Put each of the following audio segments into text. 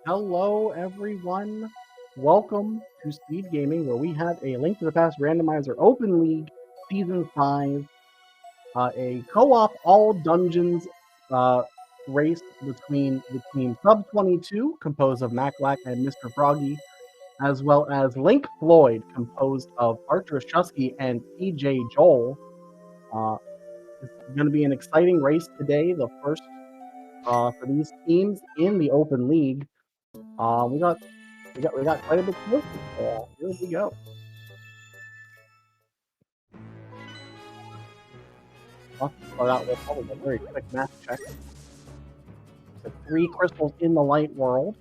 Hello, everyone. Welcome to Speed Gaming, where we have a Link to the Past Randomizer Open League Season 5, a co-op all dungeons race between sub22, composed of MacLack and Mr. Froggy, as well as Link Floyd, composed of Archer Shusky and TJ Joel. It's going to be an exciting race today, the first for these teams in the Open League. We got quite a bit to listen to. Here we go. Let's start out with probably a very quick math check. So 3 crystals in the light world.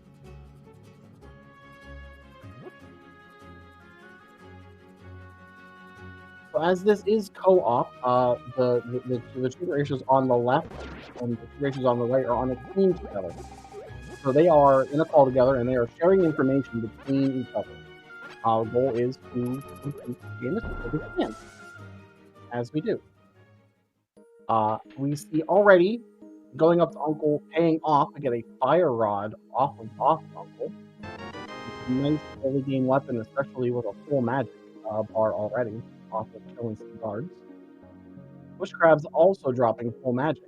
So as this is co-op, the two ratios on the left and the two ratios on the right are on a team together. So they are in a call together and they are sharing information between each other. Our goal is to complete the game as quickly as we can, as we do. We see already going up to Uncle, paying off to get a fire rod off of Uncle. It's a nice early game weapon, especially with a full magic bar already off of killing some guards. Bush Crab's also dropping full magic.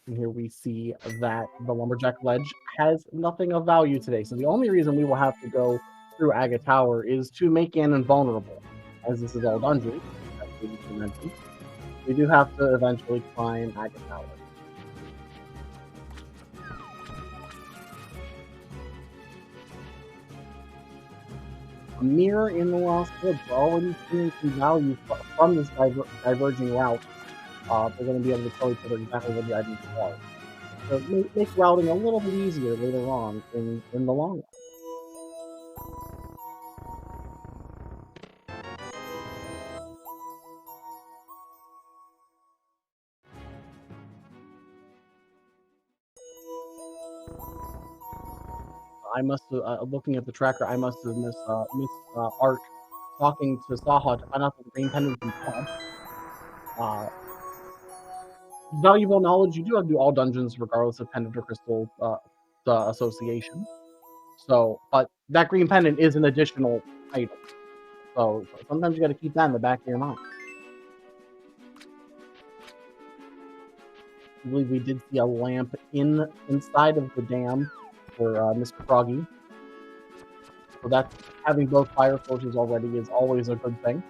And here we see that the Lumberjack Ledge has nothing of value today. So the only reason we will have to go through Aga Tower is to make Ganon vulnerable, as this is all dungeon, as we mentioned. We do have to eventually climb Aga Tower. A Mire in the Lost Woods. We're already seeing some value from this diverging route. They're going to be able to tell each other exactly what the items are. So make routing a little bit easier later on in the long run. I must have, looking at the tracker, I must have missed Art talking to Saha to find out that the green pendant from Todd. Valuable knowledge, you do have to do all dungeons regardless of pendant or crystal association. So, but that green pendant is an additional item. So sometimes you got to keep that in the back of your mind. I believe we did see a lamp inside of the dam for Mr. Froggy. So that having both fire sources already is always a good thing.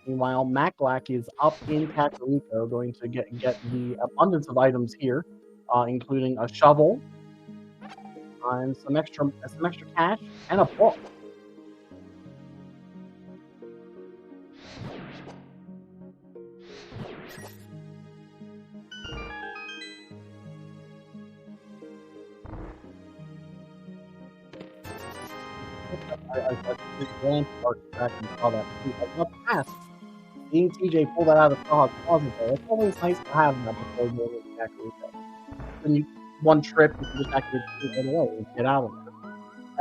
Meanwhile, Maclack is up in Kakariko, going to get the abundance of items here, including a shovel and some extra cash and a book. I glanced back and saw that. I got past seeing TJ pull that out of Saha's closet there. It's always nice to have that before you go to Kakariko. Then one trip, you can just activate it away and get out of it.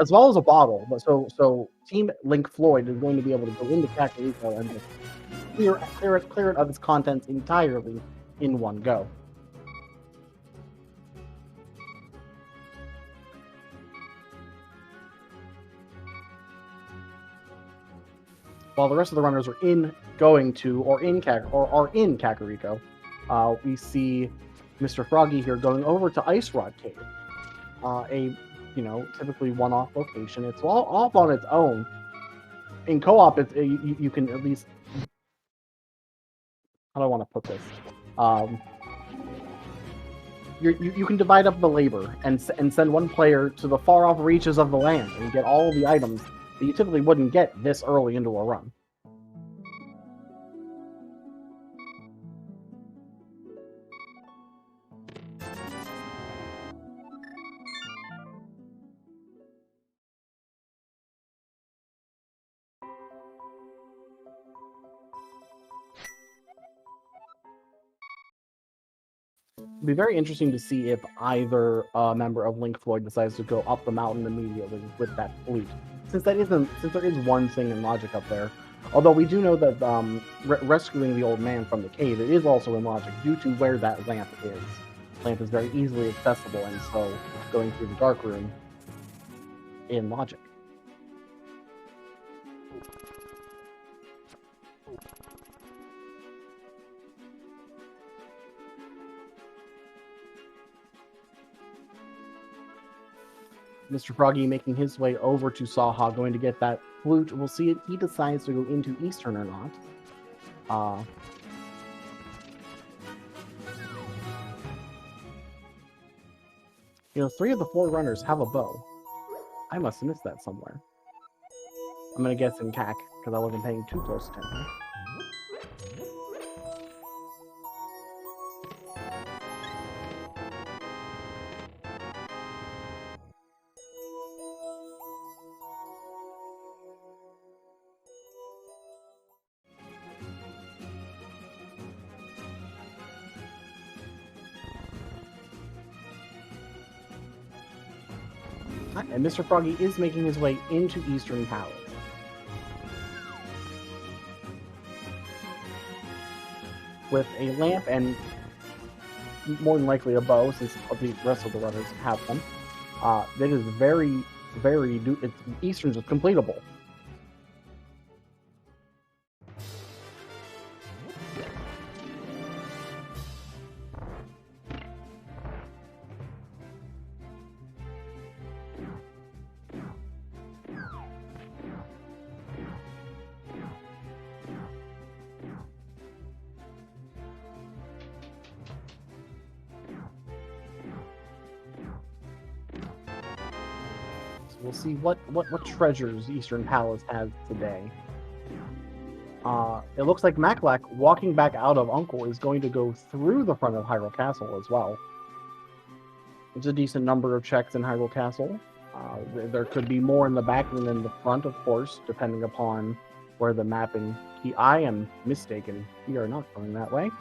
As well as a bottle. But so Team Link Floyd is going to be able to go into Kakariko and just clear it of its contents entirely in one go. While the rest of the runners are in Kakariko, we see Mr. Froggy here going over to Ice Rod Cave, typically one-off location. It's all off on its own. In co-op, you can at least. How do I want to put this? You can divide up the labor and send one player to the far-off reaches of the land and get all of the items that you typically wouldn't get this early into a run. It'd be very interesting to see if either member of Link Floyd decides to go up the mountain immediately with that fleet. since there is one thing in logic up there, although we do know that rescuing the old man from the cave, it is also in logic due to where that lamp is. The lamp is very easily accessible, and so going through the dark room in logic. Mr. Froggy making his way over to Saha, going to get that flute. We'll see if he decides to go into Eastern or not. You know, 3 of the 4 runners have a bow. I must have missed that somewhere. I'm gonna guess in CAC, because I wasn't paying too close attention. And Mr. Froggy is making his way into Eastern Palace. With a lamp and more than likely a bow, since the rest of the runners have them. That is very, very... Eastern's is completable. We'll see what treasures Eastern Palace has today. It looks like Maclack, walking back out of Uncle, is going to go through the front of Hyrule Castle as well. There's a decent number of checks in Hyrule Castle. There could be more in the back than in the front, of course, depending upon where the mapping... I am mistaken. We are not going that way.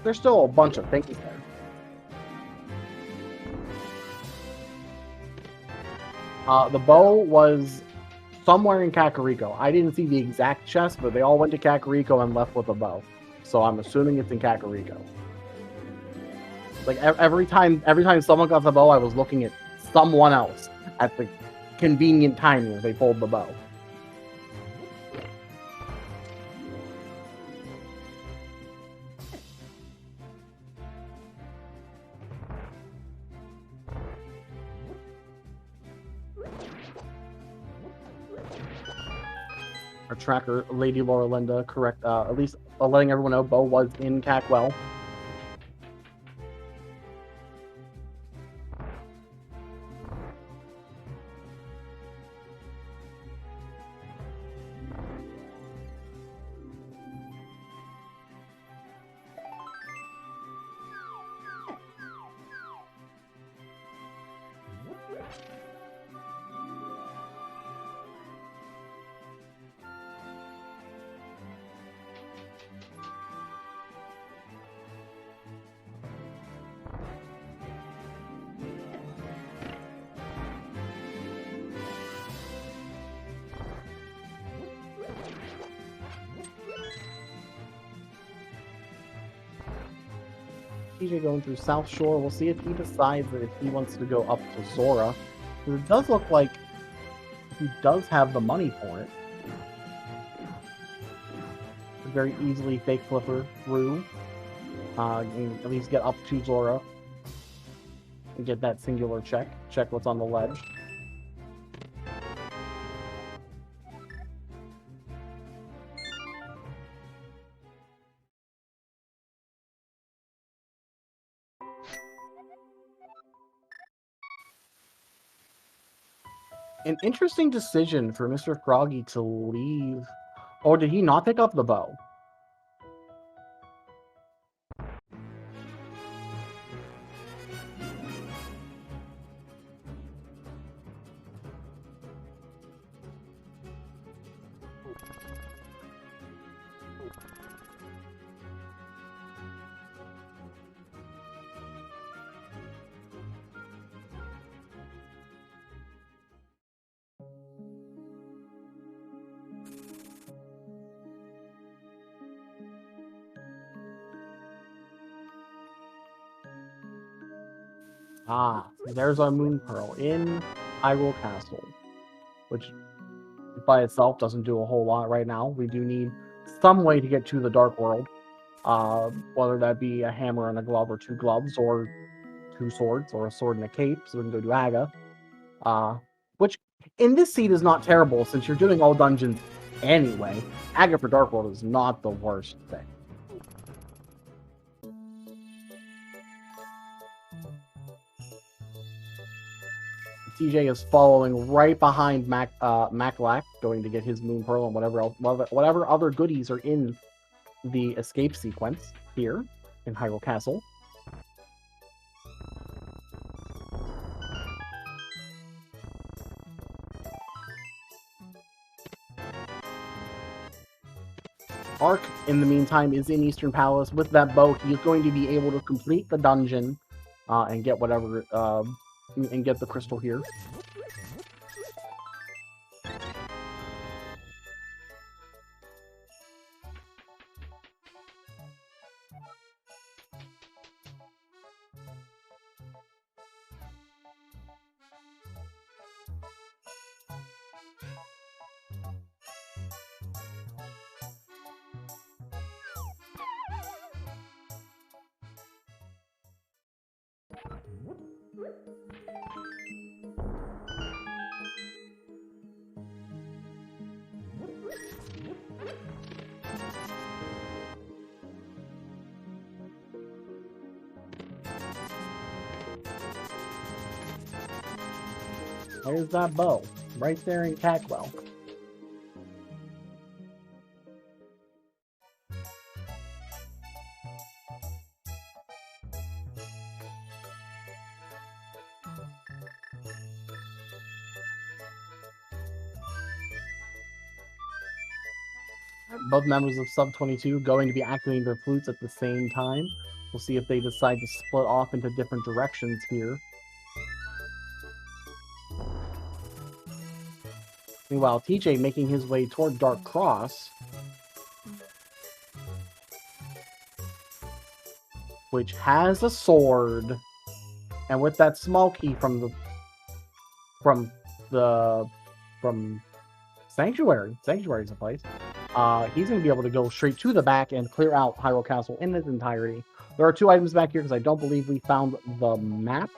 There's still a bunch of things there. The bow was somewhere in Kakariko. I didn't see the exact chest, but they all went to Kakariko and left with a bow. So I'm assuming it's in Kakariko. Like every time someone got the bow, I was looking at someone else at the convenient timing as they pulled the bow. Our tracker, Lady Laura Linda, correct, at least letting everyone know Bo was in Cackwell. TJ going through South Shore. We'll see if he decides that if he wants to go up to Zora. It does look like he does have the money for it. Could very easily fake flipper through. And at least get up to Zora. And get that singular check. Check what's on the ledge. An interesting decision for Mr. Froggy to leave. Or did he not pick up the bow? Ah, there's our Moon Pearl in Hyrule Castle, which by itself doesn't do a whole lot right now. We do need some way to get to the Dark World, whether that be a hammer and a glove, or 2 gloves, or 2 swords, or a sword and a cape, so we can go do Aga. Which, in this seed, is not terrible, since you're doing all dungeons anyway. Aga for Dark World is not the worst thing. TJ is following right behind Maclac, going to get his Moon Pearl and whatever other goodies are in the escape sequence here in Hyrule Castle. Ark, in the meantime, is in Eastern Palace with that bow. He is going to be able to complete the dungeon and get whatever and get the crystal here. There's that bow, right there in Cackwell. Both members of sub22 going to be activating their flutes at the same time. We'll see if they decide to split off into different directions here. Meanwhile, TJ making his way toward Dark Cross, which has a sword, and with that small key from Sanctuary. Sanctuary's a place. He's going to be able to go straight to the back and clear out Hyrule Castle in its entirety. There are 2 items back here because I don't believe we found the map.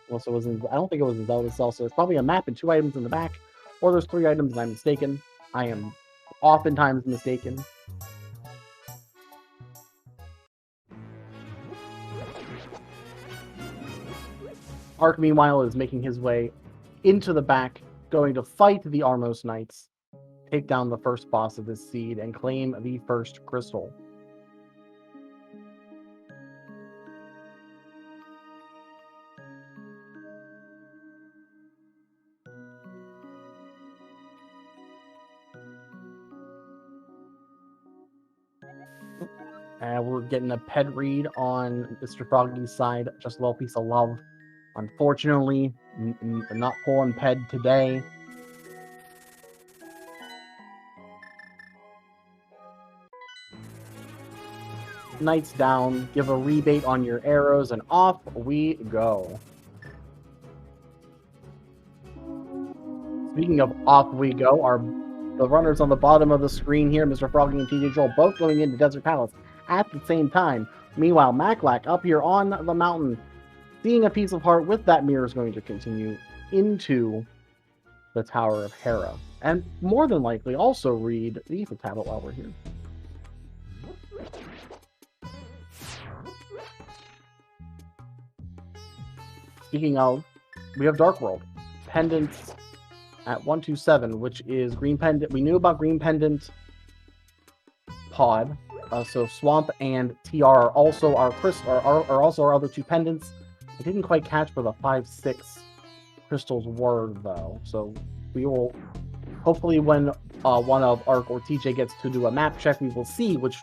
Well, so I don't think it was in Zelda itself, so there's probably a map and 2 items in the back. Or there's 3 items and I'm mistaken. I am oftentimes mistaken. Ark, meanwhile, is making his way into the back, going to fight the Armos Knights, take down the first boss of this seed, and claim the first crystal. And we're getting a ped read on Mr. Froggy's side. Just a little piece of love. Unfortunately, not pulling ped today. Knights down. Give a rebate on your arrows, and off we go. Speaking of off we go, the runners on the bottom of the screen here, Mr. Froggy and TJ Joel, both going into Desert Palace at the same time. Meanwhile, Maclac up here on the mountain, seeing a piece of heart with that mirror, is going to continue into the Tower of Hera. And more than likely also read the Ether tablet while we're here. Speaking of, we have Dark World. Pendants at 127, which is Green Pendant. We knew about Green Pendant Pod. So Swamp and TR are also our other 2 pendants. I didn't quite catch where the 5-6 crystals were, though. So we will, hopefully when one of Ark or TJ gets to do a map check, we will see which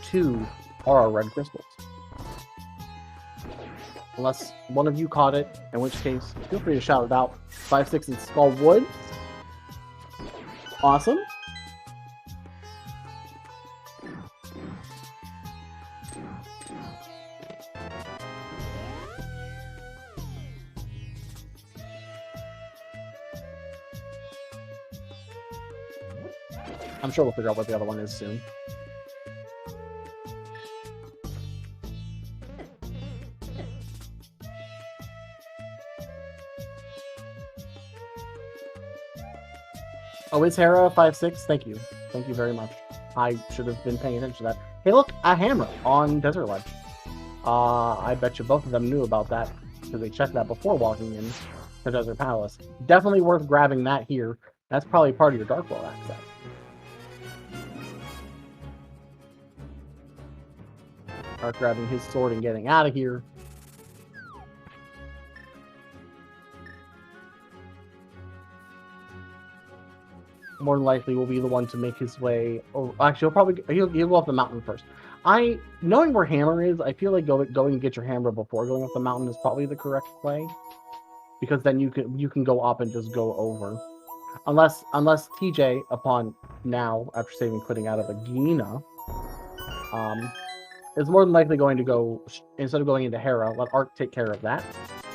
2 are our red crystals. Unless one of you caught it, in which case, feel free to shout it out. 5-6 in Skull Woods. Awesome. I'm sure we'll figure out what the other one is soon. Oh, it's Hera 5'6"? Thank you. Thank you very much. I should have been paying attention to that. Hey, look! A hammer on Desert Ledge. I bet you both of them knew about that, because they checked that before walking in the Desert Palace. Definitely worth grabbing that here. That's probably part of your Dark World access. Start grabbing his sword and getting out of here. More than likely will be the one to make his way. Oh, actually, he'll go up the mountain first. Knowing where Hammer is, I feel like going and get your hammer before going up the mountain is probably the correct play, because then you can go up and just go over, unless TJ upon now after saving putting out of a Gina, is more than likely going to go, instead of going into Hera, let Art take care of that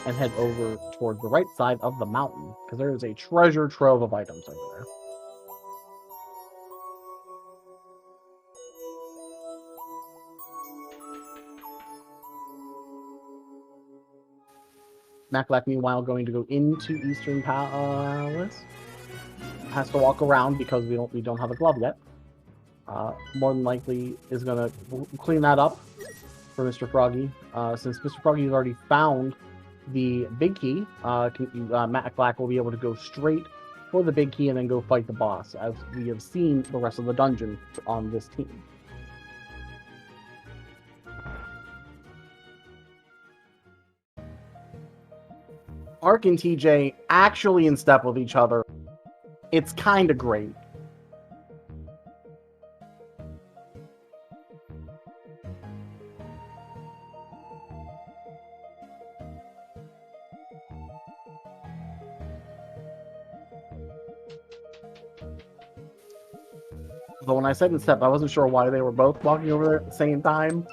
and head over towards the right side of the mountain, because there is a treasure trove of items over there. Maclack, meanwhile, going to go into Eastern Palace. Has to walk around because we don't have a glove yet. More than likely is gonna clean that up for Mr. Froggy. Since Mr. Froggy has already found the big key, Maclack will be able to go straight for the big key and then go fight the boss, as we have seen the rest of the dungeon on this team. Ark and TJ actually in step with each other. It's kind of great. But when I said in step, I wasn't sure why they were both walking over there at the same time.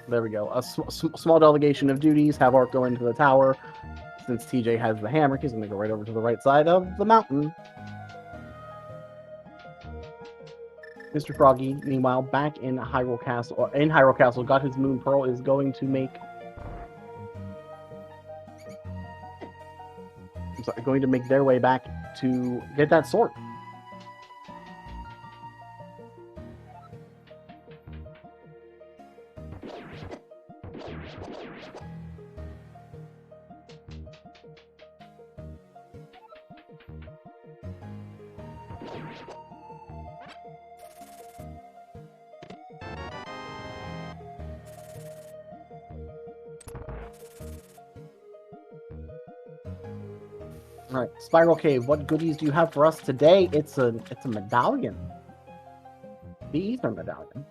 There we go. A small delegation of duties. Have Ark go into the tower. Since TJ has the hammer, he's going to go right over to the right side of the mountain. Mr. Froggy, meanwhile, back in Hyrule Castle, got his Moon Pearl, is going to make... going to make their way back to get that sword. Alright, Spiral Cave, what goodies do you have for us today? It's a medallion. The Ether medallion.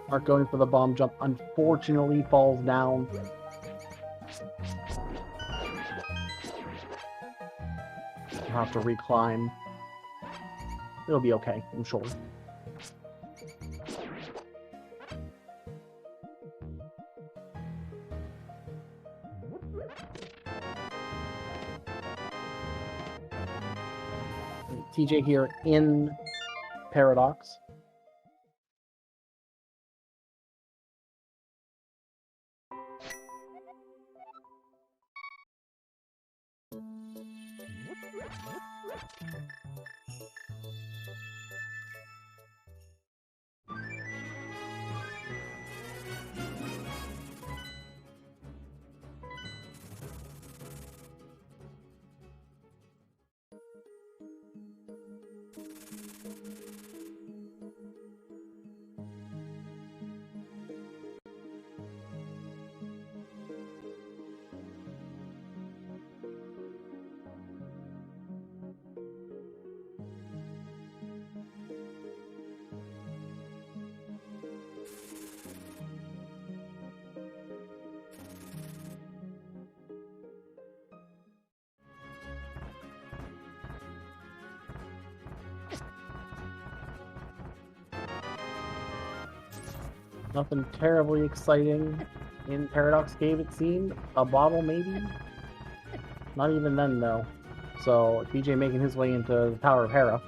Ark going for the bomb jump, unfortunately falls down. I'll have to reclimb. It'll be okay, I'm sure. TJ here in Paradox. Nothing terribly exciting in Paradox Cave, it seemed. A bottle, maybe? Not even then, though. So, TJ making his way into the Tower of Hera.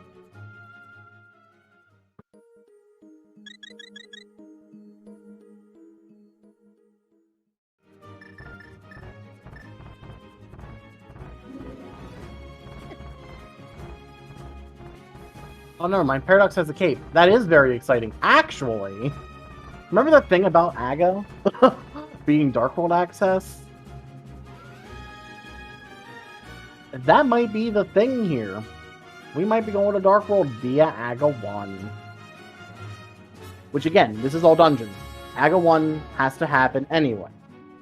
Oh, never mind. Paradox has a cape. That is very exciting. Actually, remember that thing about Aga being Dark World access? That might be the thing here. We might be going to Dark World via Aga 1. Which, again, this is all dungeons. Aga 1 has to happen anyway.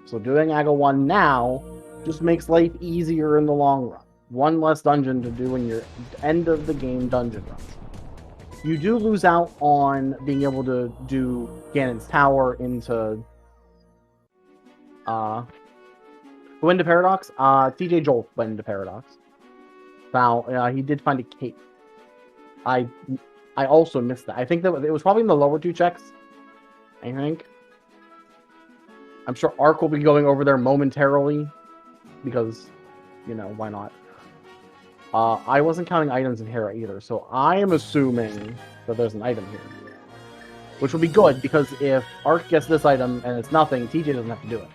So doing Aga 1 now just makes life easier in the long run. One less dungeon to do in your end of the game dungeon runs. You do lose out on being able to do Ganon's Tower into go into Paradox. TJ Joel went into Paradox. He did find a cape. I also missed that. I think that it was probably in the lower two checks. I think. I'm sure Ark will be going over there momentarily because, you know, why not? I wasn't counting items in Hera either, so I am assuming that there's an item here. Which will be good, because if Ark gets this item and it's nothing, TJ doesn't have to do it.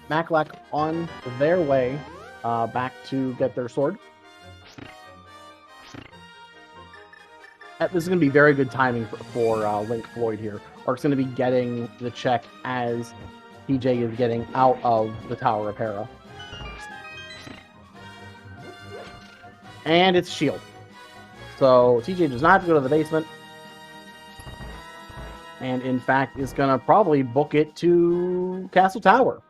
Maclac on their way back to get their sword. This is going to be very good timing for Link Floyd here. Ark's going to be getting the check as TJ is getting out of the Tower of Hera. And it's shield. So TJ does not have to go to the basement. And in fact is going to probably book it to Castle Tower.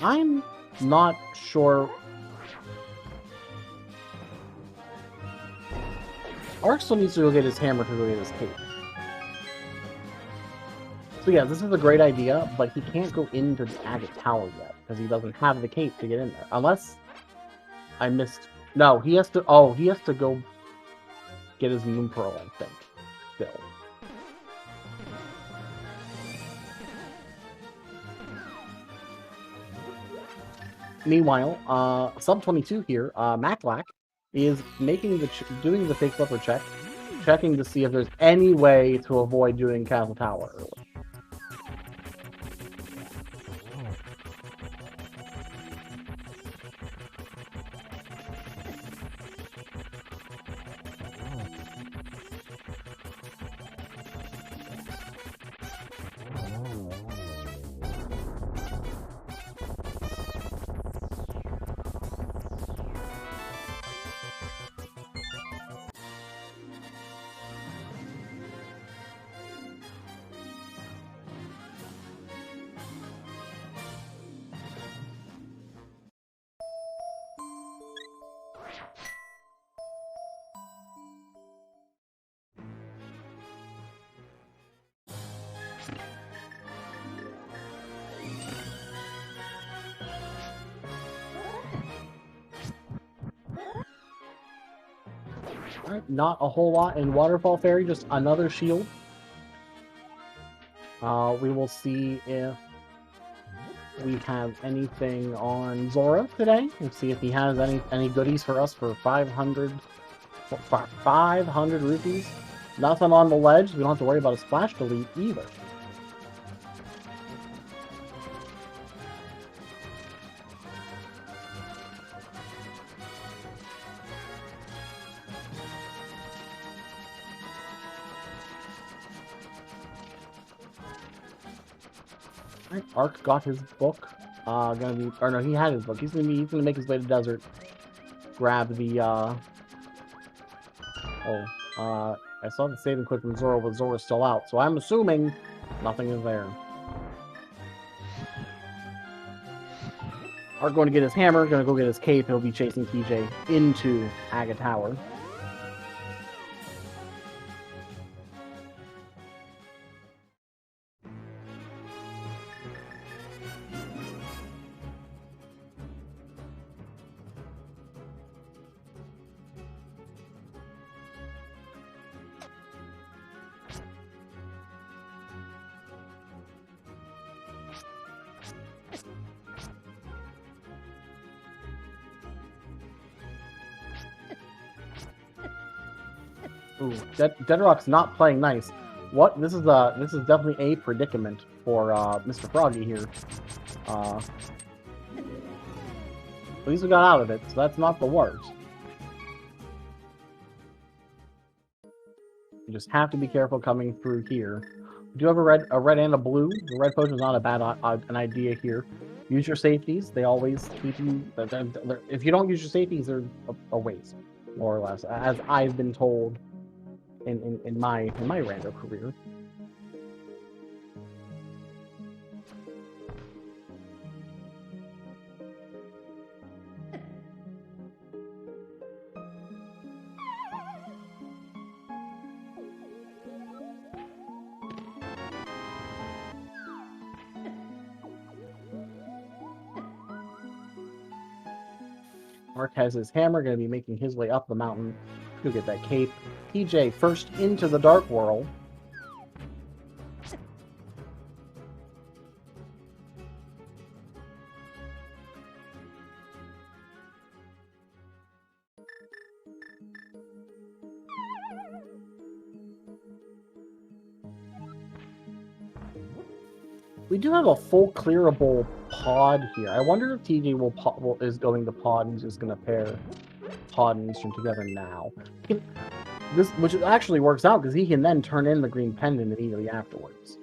I'm not sure. Ark still needs to go get his hammer to go get his cape. So yeah, this is a great idea, but he can't go into the Agate Tower yet, because he doesn't have the cape to get in there. Unless I missed... No, he has to... Oh, he has to go get his Moon Pearl, I think. Still. Meanwhile, sub22 here, Maclac, is making doing the fake flipper check, checking to see if there's any way to avoid doing Castle Tower early. Alright, not a whole lot in Waterfall Fairy, just another shield. We will see if we have anything on Zora today. We'll see if he has any goodies for us for 500 rupees. Nothing on the ledge. We don't have to worry about a splash delete either. Ark got his book. He had his book. He's gonna make his way to the desert. Grab the I saw the saving clip from Zora, but Zora's still out, so I'm assuming nothing is there. Are going to get his hammer, going to go get his cape. He'll be chasing TJ into Aga Tower. Ooh, Deadrock's not playing nice. What? This is definitely a predicament for Mr. Froggy here. At least we got out of it, so that's not the worst. You just have to be careful coming through here. We do have a red and a blue. The red potion is not a bad an idea here. Use your safeties. They always keep you. If you don't use your safeties, they're a waste, more or less, as I've been told in my rando career. Mark has his hammer, going to be making his way up the mountain. Go get that cape. TJ first into the Dark World. We do have a full clearable pod here. I wonder if TJ is going to pod and just going to pair pod and Eastern together now. Which actually works out because he can then turn in the green pendant immediately afterwards.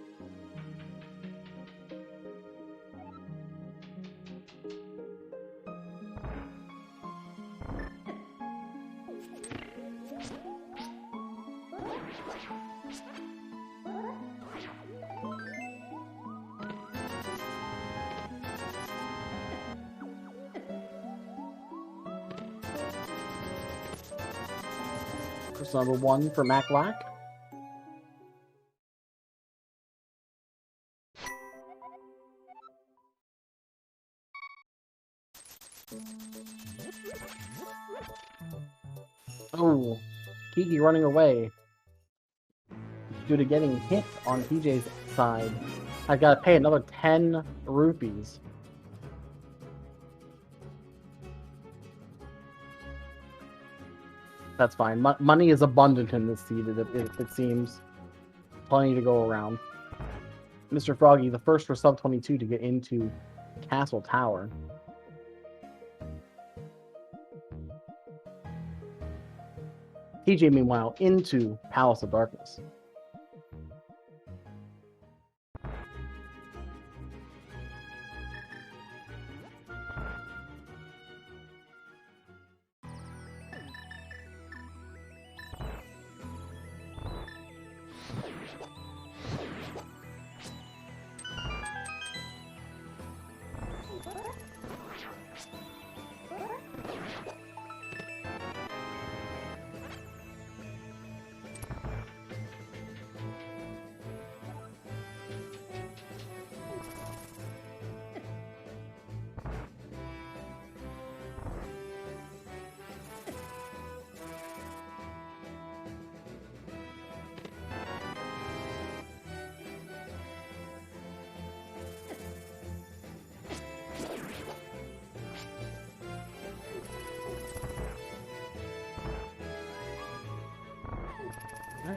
Number 1 for Maclack. Oh, Kiki running away due to getting hit on TJ's side. I gotta pay another 10 rupees. That's fine. Money is abundant in this seed, it seems. Plenty to go around. Mr. Froggy, the first for sub22 to get into Castle Tower. TJ, meanwhile, into Palace of Darkness.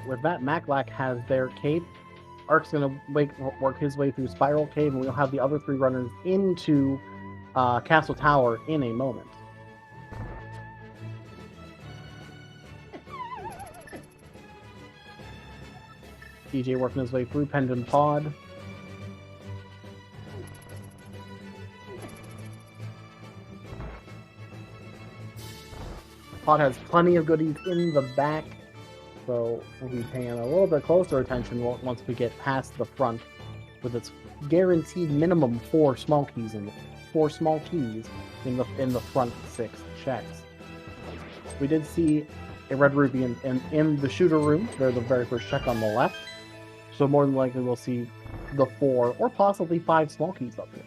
With that, Maclack has their cape. Ark's going to work his way through Spiral Cave, and we'll have the other 3 runners into Castle Tower in a moment. TJ working his way through Pendant Pod. Pod has plenty of goodies in the back. So we'll be paying a little bit closer attention once we get past the front with its guaranteed minimum 4 small keys in the front 6 checks. We did see a red rupee in the shooter room. They're the very first check on the left. So more than likely we'll see the 4 or possibly 5 small keys up here.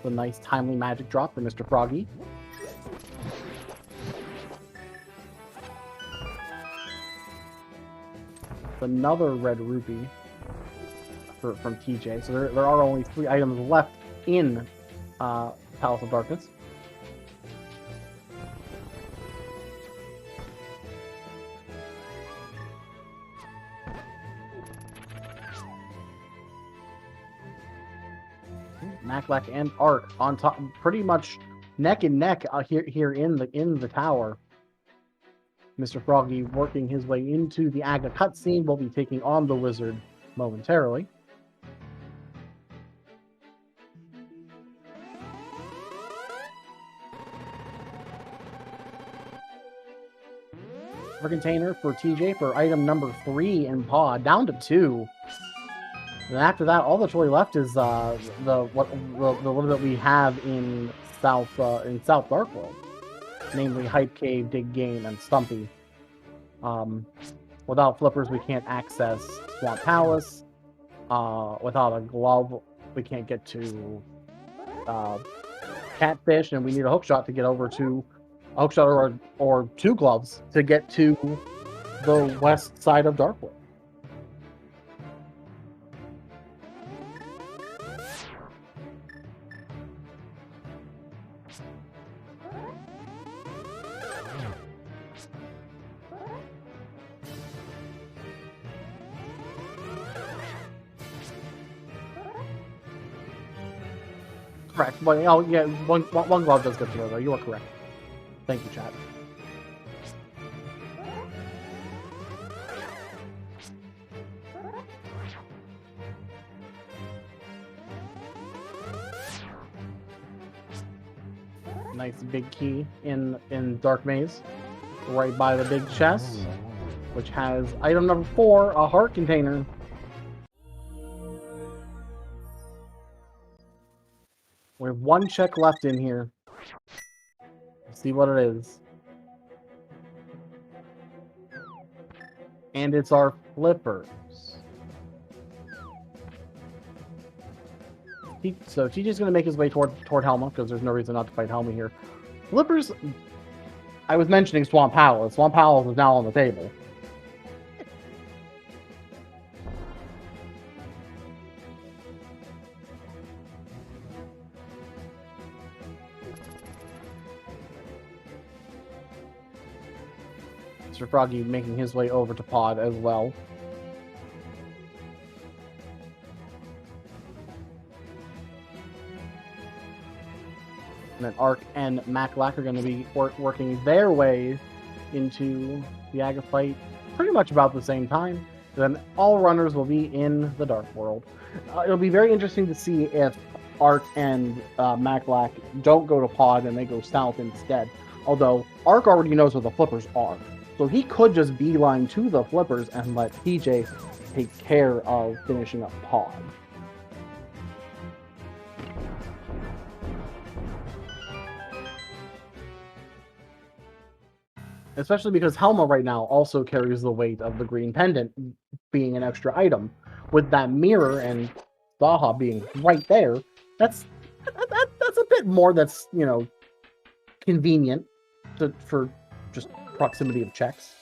The nice timely magic drop for Mr. Froggy. Another red rupee from TJ. So there are only 3 items left in Palace of Darkness. Maclack and Ark on top, pretty much neck and neck here in the tower. Mr. Froggy working his way into the Aga cutscene. Will be taking on the wizard momentarily. For container for TJ for item number 3 in Paw, down to 2. And after that, all that's really left is the little bit we have in South Dark World, namely Hype Cave, Dig Game, and Stumpy. Without flippers, we can't access Swamp Palace. Without a glove, we can't get to Catfish, and we need a hookshot to get over to a hookshot or 2 gloves to get to the west side of Dark World. Correct. But, oh, yeah, one glove does get through, though. You are correct. Thank you, chat. Nice big key in Dark Maze, right by the big chest, which has item number 4, a heart container. We have 1 check left in here. Let's see what it is. And it's our flippers. So TJ's going to make his way toward Helma, because there's no reason not to fight Helma here. Flippers, I was mentioning Swamp Palace. Swamp Palace is now on the table. Mr. Froggy making his way over to Pod as well. And then Ark and Maclack are going to be working their way into the Aga fight pretty much about the same time. Then all runners will be in the Dark World. It'll be very interesting to see if Ark and Maclack don't go to Pod and they go south instead. Although Ark already knows where the flippers are. So he could just beeline to the flippers and let TJ take care of finishing up Pod. Especially because Helma right now also carries the weight of the green pendant being an extra item. With that mirror and Zaha being right there, that's a bit more that's, you know, convenient for just proximity of checks.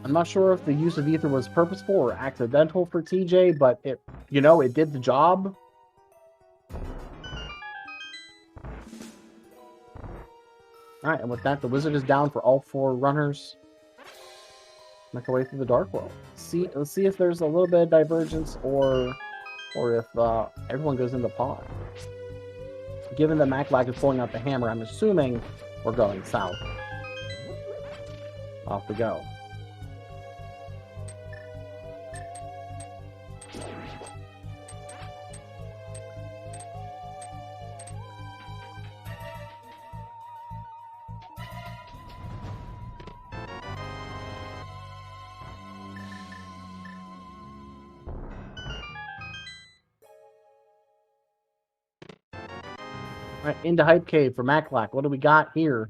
I'm not sure if the use of ether was purposeful or accidental for TJ, but it did the job. Alright, and with that, the wizard is down for all 4 runners. Make our way through the Dark World. Let's see if there's a little bit of divergence or if everyone goes into Pod. Given that Maclack is pulling out the hammer, I'm assuming we're going south. Off we go. All right, into Hype Cave for Maclack. What do we got here?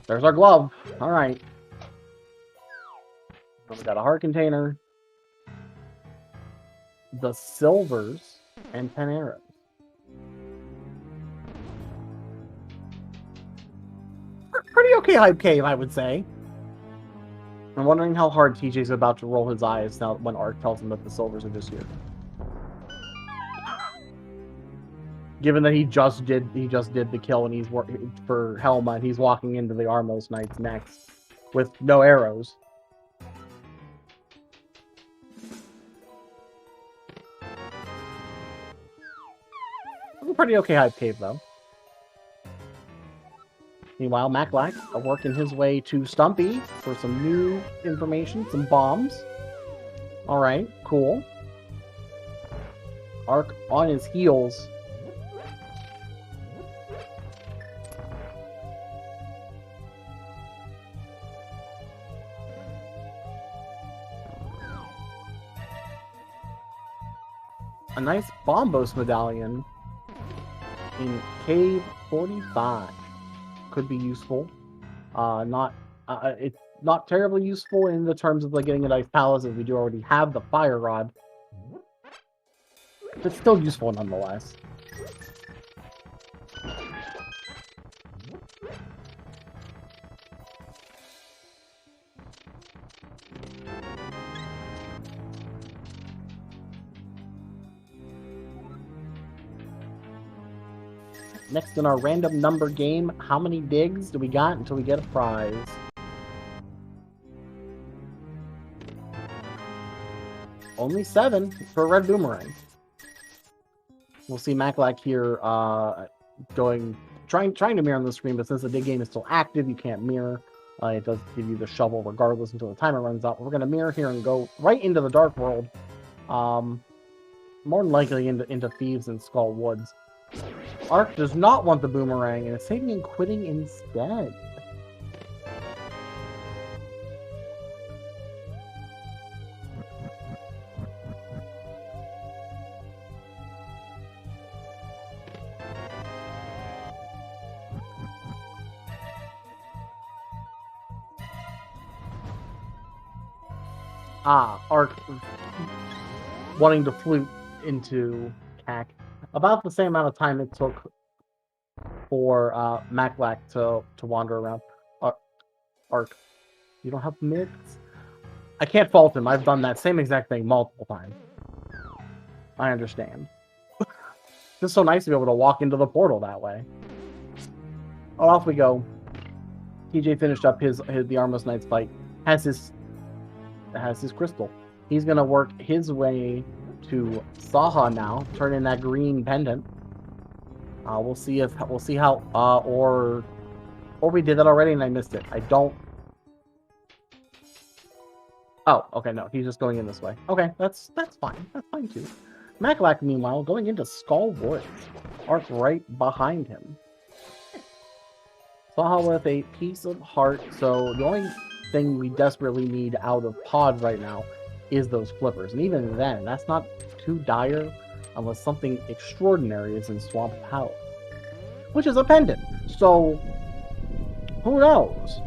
There's our glove. All right. We got a heart container, the silvers, and 10 arrows. Pretty okay Hype Cave, I would say. I'm wondering how hard TJ's about to roll his eyes now when Ark tells him that the silvers are just here. Given that he just did the kill and he's working for Helma and he's walking into the Armos Knights next with no arrows. Pretty okay Hype Cave though. Meanwhile, Maclack working his way to Stumpy for some new information, some bombs. All right, cool. Ark on his heels. A nice Bombos medallion in Cave 45 could be useful. It's not terribly useful in the terms of like getting a nice palace, as we do already have the fire rod. But still useful nonetheless. Next in our random number game, how many digs do we got until we get a prize? Only 7 for a red boomerang. We'll see Maclack here trying to mirror on the screen, but since the dig game is still active, you can't mirror. It does give you the shovel regardless until the timer runs out. We're going to mirror here and go right into the Dark World. More than likely into Thieves and Skull Woods. Ark does not want the boomerang and is saving and quitting instead. Ark wanting to flute into CAC. About the same amount of time it took for Maclack to wander around. Ark, you don't have mitts? I can't fault him. I've done that same exact thing multiple times. I understand. It's so nice to be able to walk into the portal that way. Oh, off we go. TJ finished up the Armos Knights fight. Has his crystal. He's gonna work his way to Saha now, turn in that green pendant. We'll see how or we did that already and I missed it. I don't. Oh, okay, no, he's just going in this way. Okay, that's fine. That's fine too. Maclack, meanwhile, going into Skull Woods. Ark right behind him. Saha with a piece of heart. So the only thing we desperately need out of Pod right now is those flippers, and even then, that's not too dire unless something extraordinary is in Swamp Palace, which is a pendant. So who knows?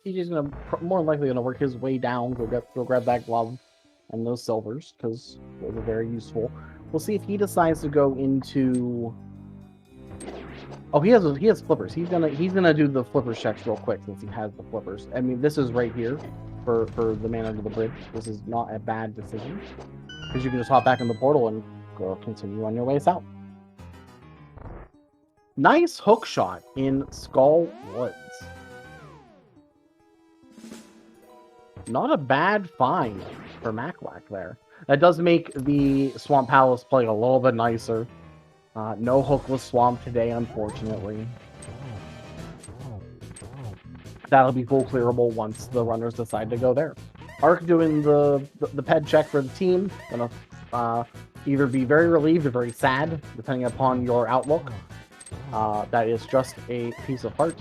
TJ's gonna more likely gonna work his way down, go grab that glove and those silvers because those are very useful. We'll see if he decides to go into. Oh, he has flippers. He's gonna do the flippers checks real quick since he has the flippers. I mean, this is right here. for the man under the bridge. This is not a bad decision, because you can just hop back in the portal and go continue on your way south. Nice hook shot in Skull Woods. Not a bad find for Maclack there. That does make the Swamp Palace play a little bit nicer. No hookless swamp today, unfortunately. That'll be full clearable once the runners decide to go there. Ark doing the ped check for the team. Gonna either be very relieved or very sad, depending upon your outlook. That is just a piece of heart.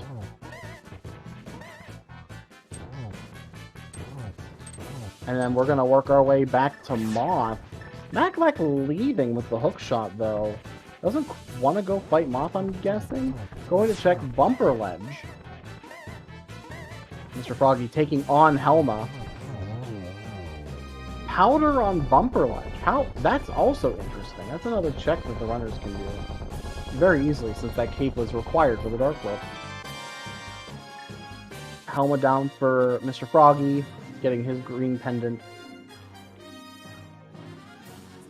And then we're gonna work our way back to Moth. Maclack leaving with the hook shot though. Doesn't want to go fight Moth, I'm guessing. Going to check Bumper Ledge. Mr. Froggy taking on Helma. Powder on Bumper Ledge. That's also interesting. That's another check that the runners can do very easily, since that cape was required for the Dark World. Helma down for Mr. Froggy, getting his green pendant.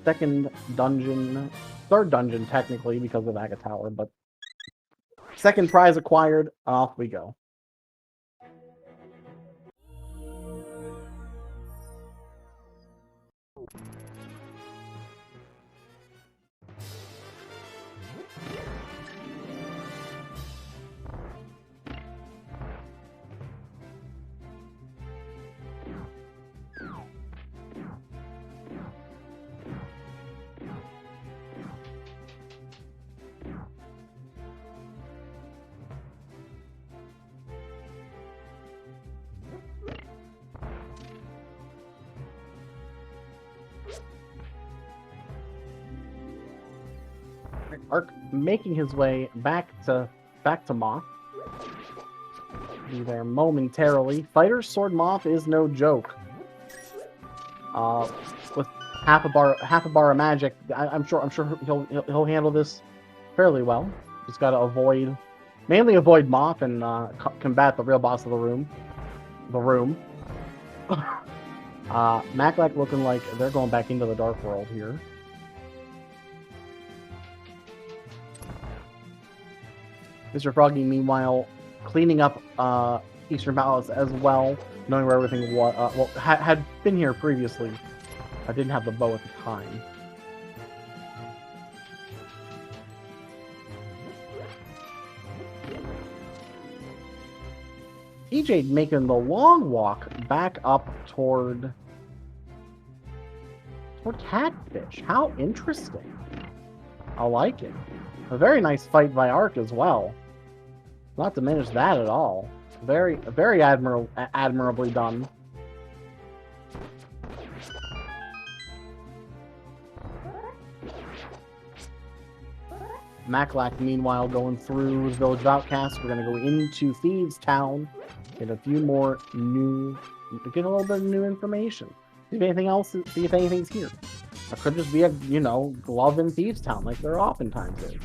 Second dungeon, third dungeon technically because of Aga Tower, but second prize acquired. Off we go. Ark making his way back to Moth. Be there momentarily. Fighter's Sword Moth is no joke. With half a bar of magic, I'm sure he'll handle this fairly well. Just gotta mainly avoid Moth and combat the real boss of the room. Maclack looking like they're going back into the Dark World here. Mr. Froggy, meanwhile, cleaning up Eastern Palace as well, knowing where everything was. Had been here previously. I didn't have the bow at the time. TJ making the long walk back up toward Catfish. How interesting. I like it. A very nice fight by Ark as well. Not to diminish that at all. Very admirably done. Maclack, meanwhile, going through the Village of Outcasts. We're going to go into Thieves Town. Get a little bit of new information. See if anything's here. It could just be a, glove in Thieves Town, like there oftentimes is.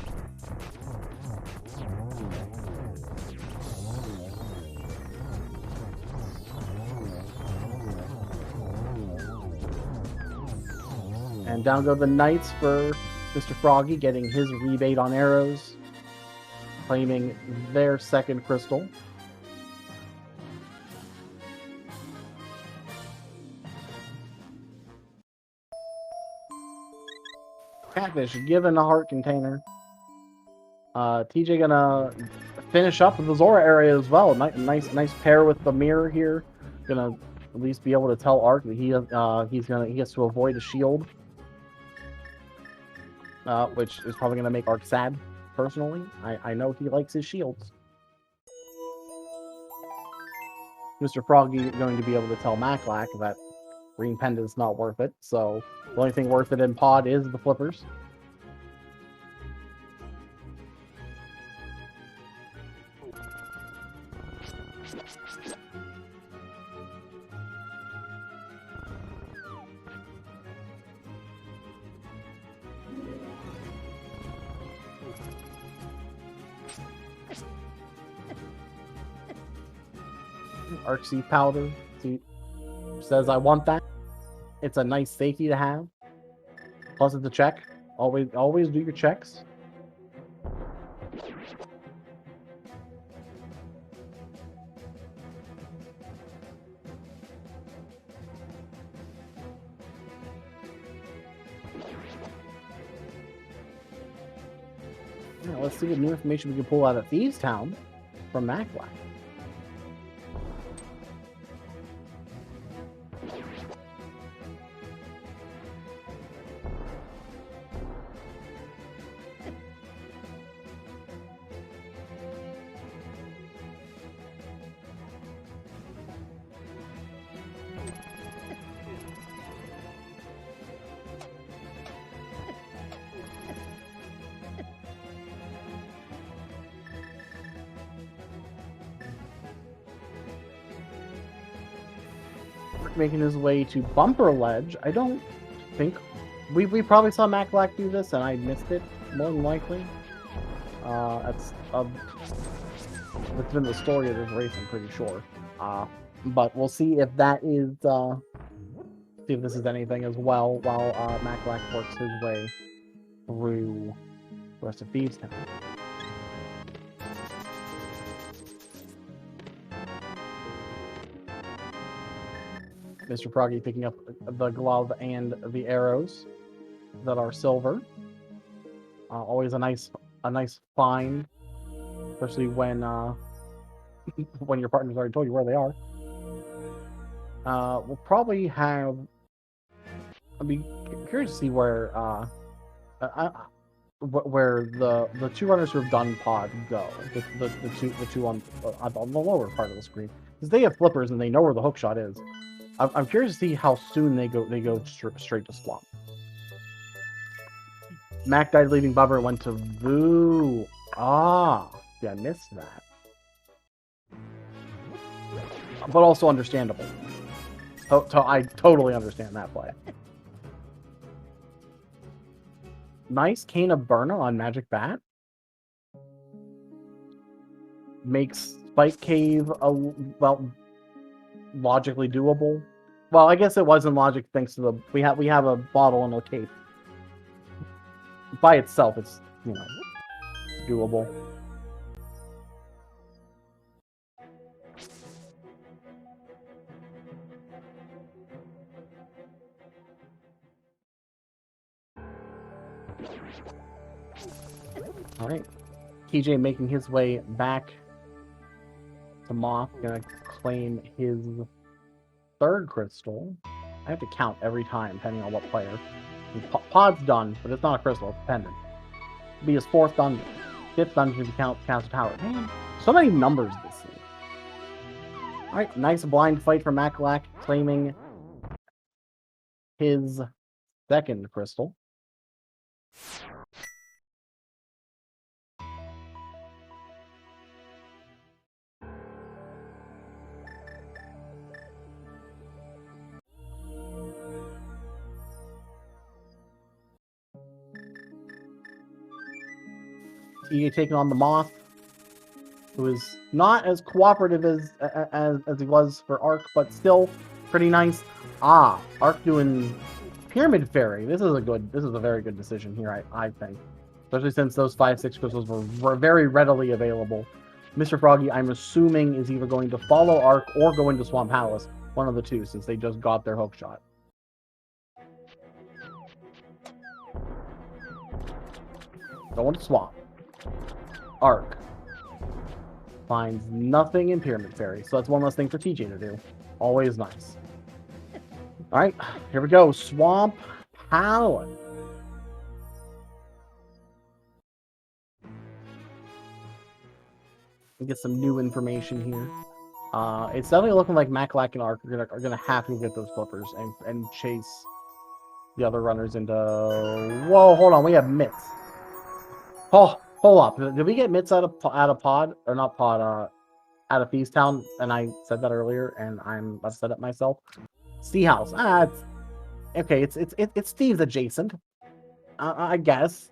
And down go the Knights for Mr. Froggy, getting his rebate on arrows, claiming their second crystal. Catfish given a heart container. TJ gonna finish up with the Zora area as well. Nice pair with the Mire here. Gonna at least be able to tell Ark that he has to avoid a shield, which is probably gonna make Ark sad. Personally, I know he likes his shields. Mr. Froggy is going to be able to tell Maclack that green pendant's not worth it, so the only thing worth it in Pod is the flippers. Arc Sea Powder. See, says I want that. It's a nice safety to have. Plus it's a check. Always do your checks. Now, let's see what new information we can pull out of Thieves Town from Maclac. Making his way to Bumper Ledge. I don't think we probably saw Maclac do this and I missed it, more than likely. That's it's been the story of this race, I'm pretty sure. But we'll see if that is see if this is anything as well while Maclac works his way through the rest of Thieves Town. Mr. Froggy picking up the glove and the arrows that are silver. Always a nice find, especially when when your partner's already told you where they are. We'll probably have. I'd be curious to see where the two runners who have done pod go. The two on the lower part of the screen, because they have flippers and they know where the hook shot is. I'm curious to see how soon they go straight to Swamp. Mac died leaving Bubber, went to Voo. Yeah, I missed that. But also understandable. I totally understand that play. Nice Cane of Burna on Magic Bat. Makes Spike Cave logically doable. Well, I guess it wasn't logic thanks to the we have a bottle and a cape. By itself, it's doable. All right, TJ making his way back to Moth, gonna claim his third crystal. I have to count every time, depending on what player. Pod's done, but it's not a crystal, it's a pendant. It'll be his fourth dungeon. Fifth dungeon if you count Castle Tower. Man, so many numbers this scene. Alright, nice blind fight for Maclac, claiming his second crystal. TJ taking on the Moth, who is not as cooperative as he was for Arc, but still pretty nice. Arc doing Pyramid Fairy. This is a very good decision here, I think. Especially since those 5/6 crystals were very readily available. Mr. Froggy, I'm assuming, is either going to follow Arc or go into Swamp Palace. One of the two, since they just got their hook shot. Going to Swamp. Arc finds nothing in Pyramid Fairy, so that's one less thing for TJ to do. Always nice. Alright, here we go. Swamp Palace. We get some new information here. It's definitely looking like Maclac and Arc are gonna have to get those flippers and chase the other runners into. Whoa, hold on, we have mitts. Oh, hold up. Did we get mitts out of pod or not pod? Out of Thieves Town, and I said that earlier, and I'm upset at myself. Sea House. It's okay. It's Thieves adjacent. I guess.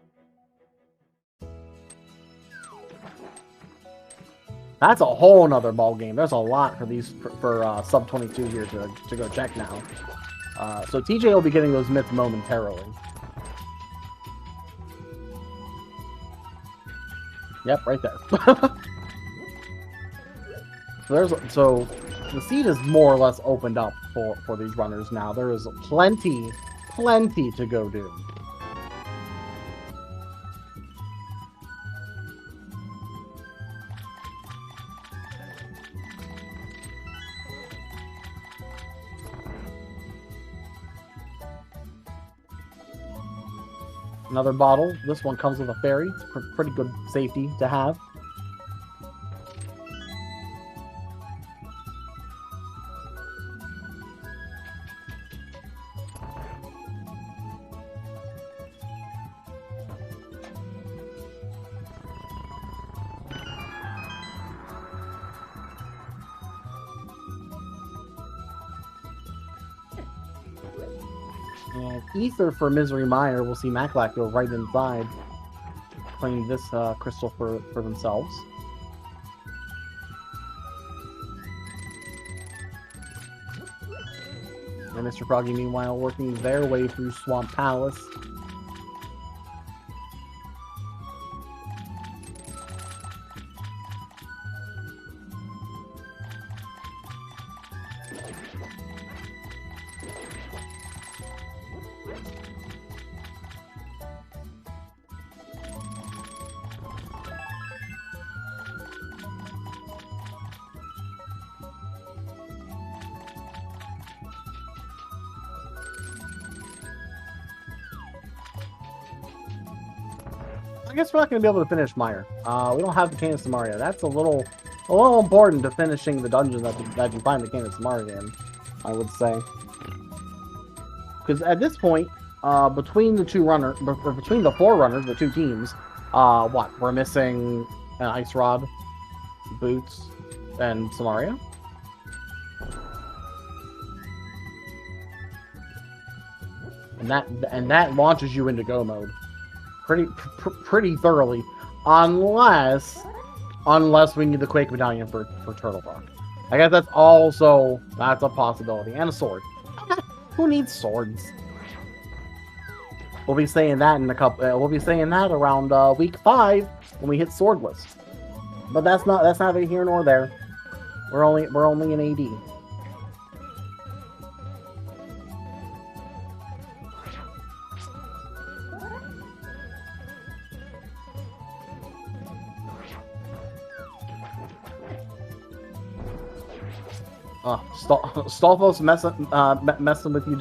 That's a whole nother ball game. There's a lot for these for sub-22 here to go check now. So TJ will be getting those myths momentarily. Yep, right there. So the seed is more or less opened up for these runners now. There is plenty to go do. Another bottle. This one comes with a fairy. It's pretty good safety to have. And Ether for Misery Mire. We'll see Maclac go right inside, claim this crystal for themselves. And Mr. Froggy, meanwhile, working their way through Swamp Palace. I guess we're not going to be able to finish Mire. We don't have the Canis to Mario. That's a little important to finishing the dungeon that you find the Canis to Mario in, I would say. Because at this point, between the between the four runners, the two teams, what? We're missing an Ice Rod, Boots, and Samaria. And that launches you into go mode pretty thoroughly, unless we need the Quake Medallion for Turtle Rock. I guess that's a possibility, and a sword. Who needs swords? We'll be saying that in a couple. We'll be saying that around week 5 when we hit swordless. But that's neither here nor there. We're only in AD. Stolfos messing with you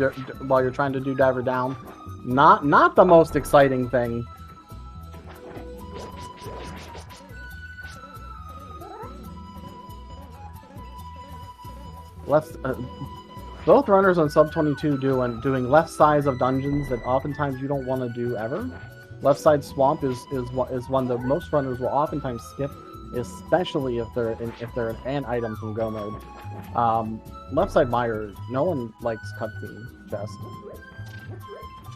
while you're trying to do Diver Down. Not the most exciting thing. Both runners on sub-22 doing left sides of dungeons that oftentimes you don't want to do ever. Left side swamp is one that most runners will oftentimes skip, especially if they're an item from go mode. Left side Mire, no one likes cutscene chest.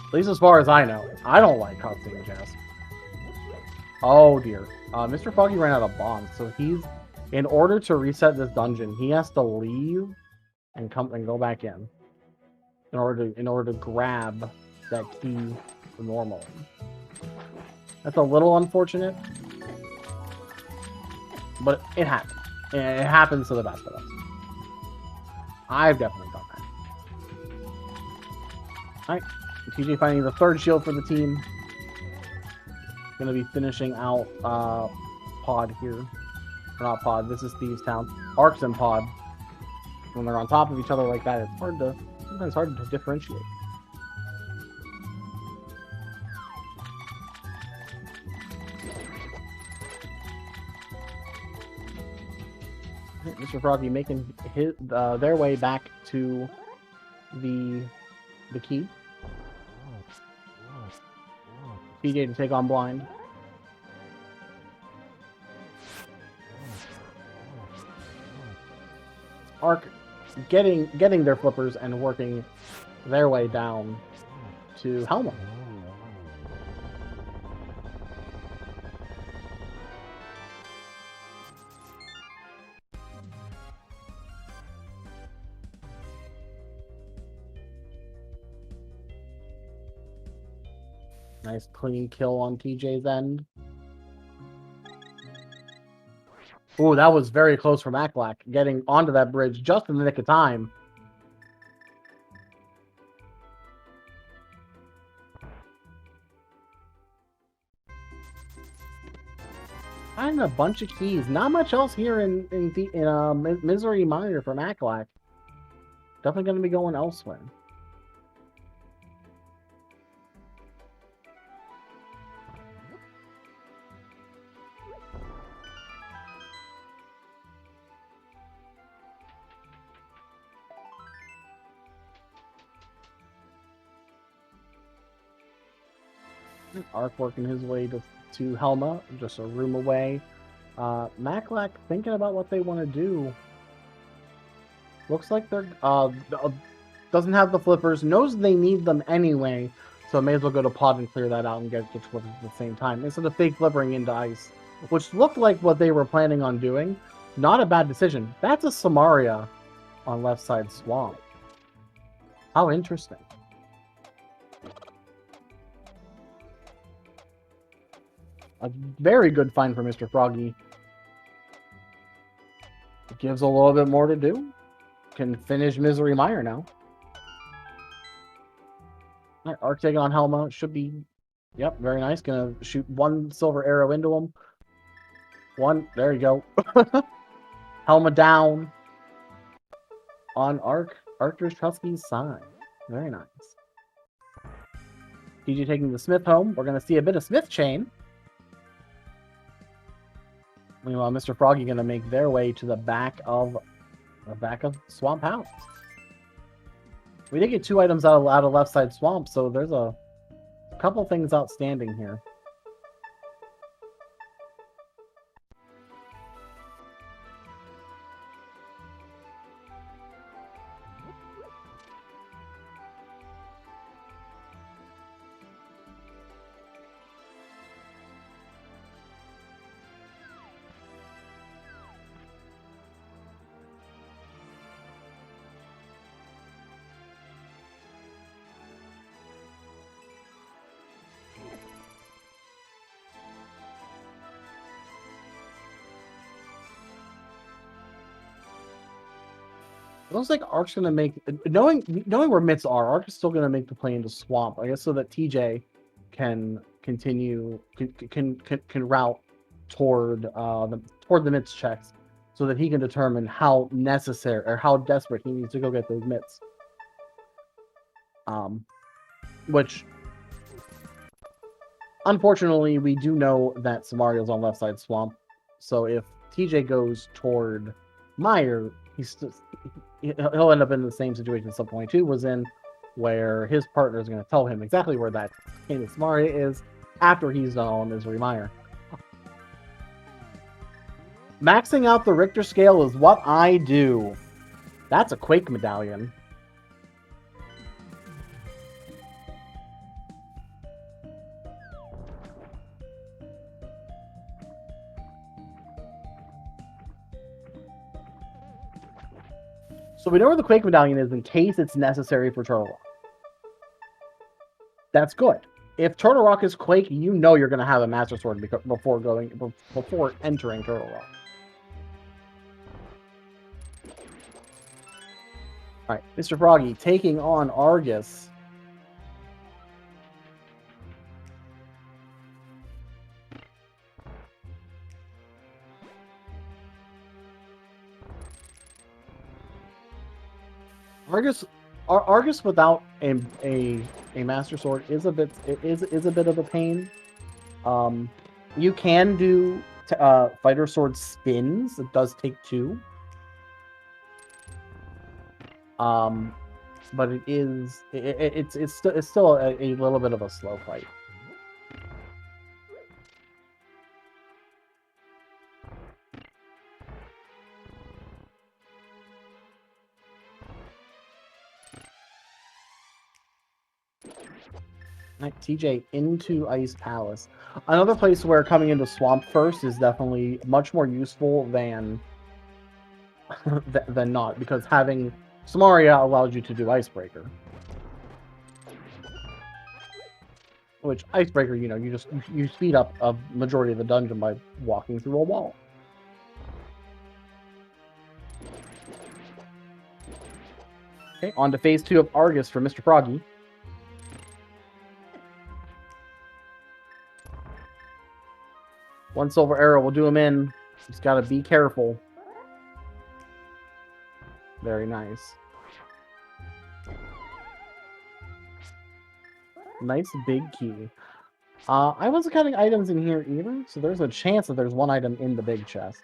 At least as far as I know. I don't like cutscene chest. Oh dear. Mr. Foggy ran out of bombs, so in order to reset this dungeon, he has to leave and go back in order to grab that key normally. That's a little unfortunate, but it happens. It happens to the best of us. I've definitely done that. Alright, TJ finding the third shield for the team. Gonna be finishing out Pod here. Or not Pod, this is Thieves Town. Arcs and Pod. When they're on top of each other like that, it's sometimes hard to differentiate. Mr. Froggy making their way back to the key. PJ to take on Blind. Arc getting their flippers and working their way down to Helma. Nice clean kill on TJ's end. Ooh, that was very close from Aklak, getting onto that bridge just in the nick of time. Finding a bunch of keys. Not much else here in Misery Mire from Aklak. Definitely going to be going elsewhere. Ark working his way to Helma, just a room away. Maclack thinking about what they want to do. Looks like they're doesn't have the flippers, knows they need them anyway, so may as well go to pod and clear that out and get flippers at the same time instead of fake flippering into ice, which looked like what they were planning on doing. Not a bad decision. That's a Samaria on left side swamp. How interesting. A very good find for Mr. Froggy. It gives a little bit more to do. Can finish Misery Mire now. Right, Arc taking on Helma. Should be... Yep, very nice. Gonna shoot one silver arrow into him. One. There you go. Helma down. On Arctur's Trusky's side. Very nice. TJ taking the Smith home. We're gonna see a bit of Smith chain. Meanwhile, Mr. Froggy going to make their way to the back of Swamp House. We did get 2 items out of left side swamp, so there's a couple things outstanding here. It looks like Ark's gonna make knowing where mitts are. Ark is still gonna make the play into swamp, I guess, so that TJ can continue can route toward the mitts checks, so that he can determine how necessary or how desperate he needs to go get those mitts. Which unfortunately we do know that Samario's on left side swamp, so if TJ goes toward Mire, he'll end up in the same situation sub22 was in, where his partner is going to tell him exactly where that Candace Samaria is after he's done all Misery Mire. Maxing out the Richter scale is what I do. That's a Quake medallion. So we know where the Quake medallion is in case it's necessary for Turtle Rock. That's good. If Turtle Rock is Quake, you know you're going to have a Master Sword before entering Turtle Rock. All right, Mr. Froggy taking on Argus. Argus without a Master Sword is a bit of a pain. You can do Fighter Sword spins. It does take 2. But it's still a little bit of a slow fight. TJ into Ice Palace. Another place where coming into Swamp first is definitely much more useful than not, because having Samaria allows you to do Icebreaker. Which icebreaker, you know, you speed up a majority of the dungeon by walking through a wall. Okay, on to phase 2 of Argus for Mr. Froggy. One silver arrow will do him in. Just gotta be careful. Very nice. Nice big key. I wasn't counting items in here either, so there's a chance that there's one item in the big chest.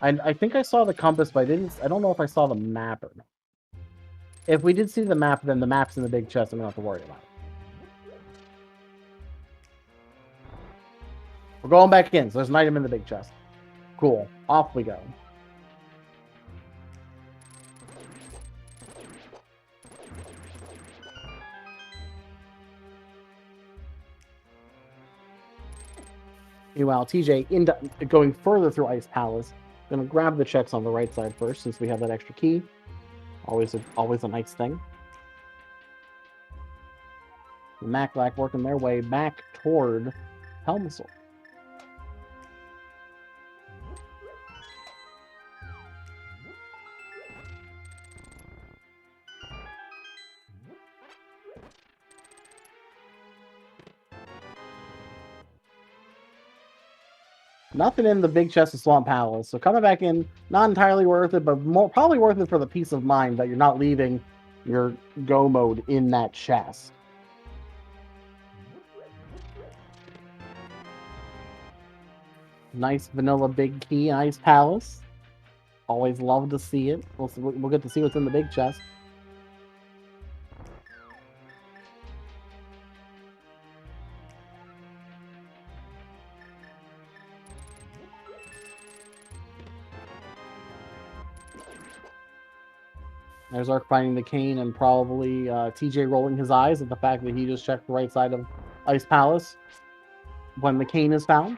I think I saw the compass, but I don't know if I saw the map or not. If we did see the map, then the map's in the big chest and we don't have to worry about it. We're going back in, so there's an item in the big chest. Cool. Off we go. Meanwhile, TJ, going further through Ice Palace, going to grab the checks on the right side first, since we have that extra key. Always a nice thing. The Maclac working their way back toward Helmsel. Nothing in the big chest of Swamp Palace, so coming back in, not entirely worth it, but probably worth it for the peace of mind that you're not leaving your go mode in that chest. Nice vanilla big key, Ice Palace. Always love to see it. We'll get to see what's in the big chest. There's Ark finding the cane and probably TJ rolling his eyes at the fact that he just checked the right side of Ice Palace when the cane is found.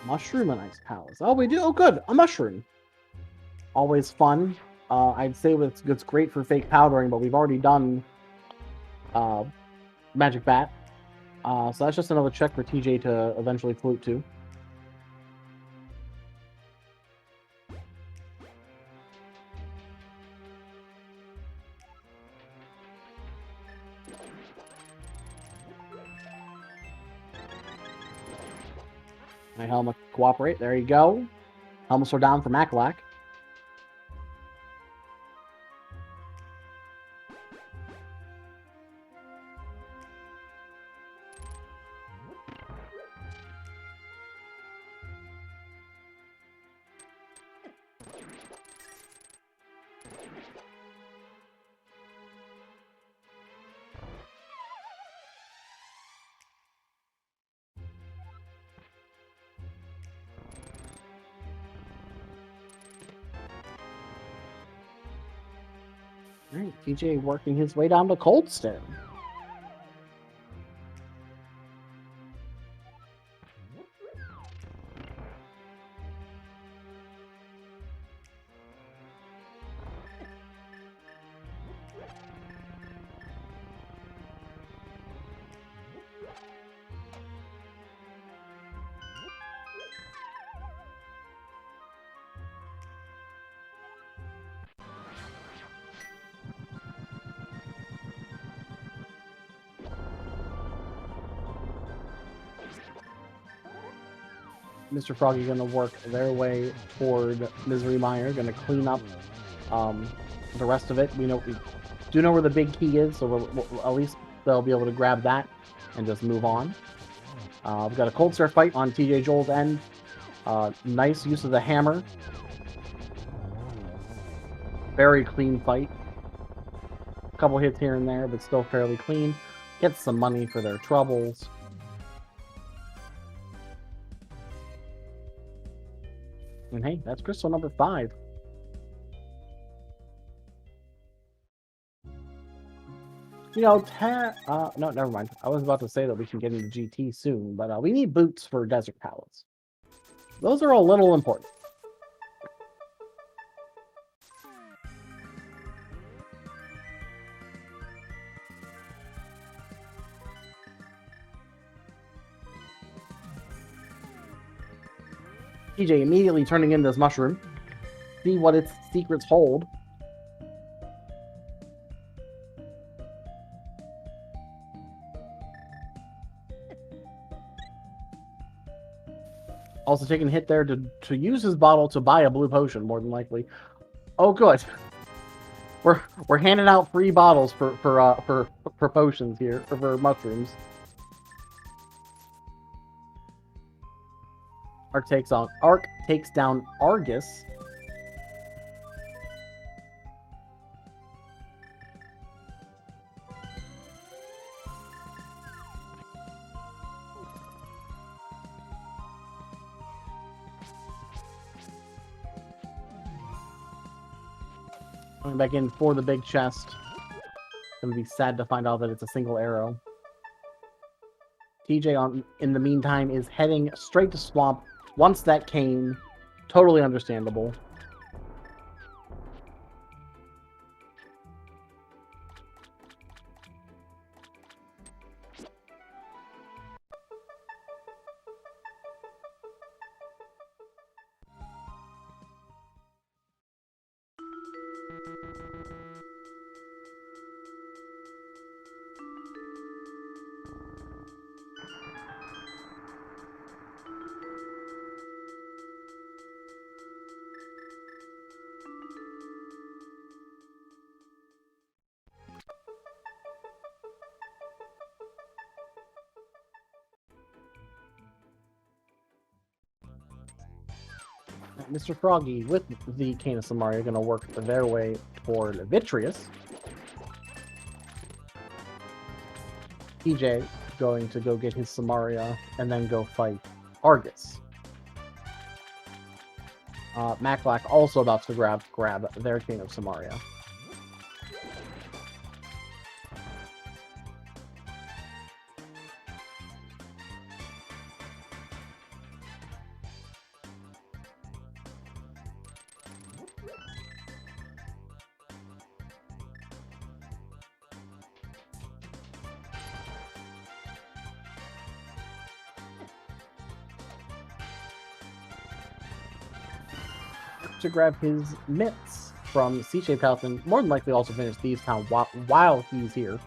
Mushroom and Ice Palace. Oh, we do? Oh, good. A mushroom. Always fun. I'd say it's great for fake powdering, but we've already done Magic Bat. So that's just another check for TJ to eventually flute to. My helmet cooperate. There you go. Helmets are down for Maclac. Alright, TJ working his way down to Coldstone. Mr. Froggy going to work their way toward Misery Mire, going to clean up the rest of it. We do know where the big key is, so at least they'll be able to grab that and just move on. We've got a Cold Stare fight on TJ Joel's end. Nice use of the hammer. Very clean fight. A couple hits here and there, but still fairly clean. Gets some money for their troubles. And hey, that's crystal number 5. You know, no, never mind. I was about to say that we can get into GT soon, but we need boots for desert palettes. Those are a little important. TJ immediately turning into this mushroom. See what its secrets hold. Also taking a hit there to use his bottle to buy a blue potion, more than likely. Oh, good. We're handing out free bottles for potions here, or for mushrooms. Ark takes down Argus. Coming back in for the big chest. Gonna be sad to find out that it's a single arrow. TJ, in the meantime, is heading straight to Swamp. Wants that cane. Totally understandable. Mr. Froggy with the Cane of Samaria are going to work their way toward Vitreous. TJ going to go get his Samaria and then go fight Argus. Maclack also about to grab their Cane of Samaria. To grab his mitts from C-Shape House and more than likely also finish Thieves Town while he's here.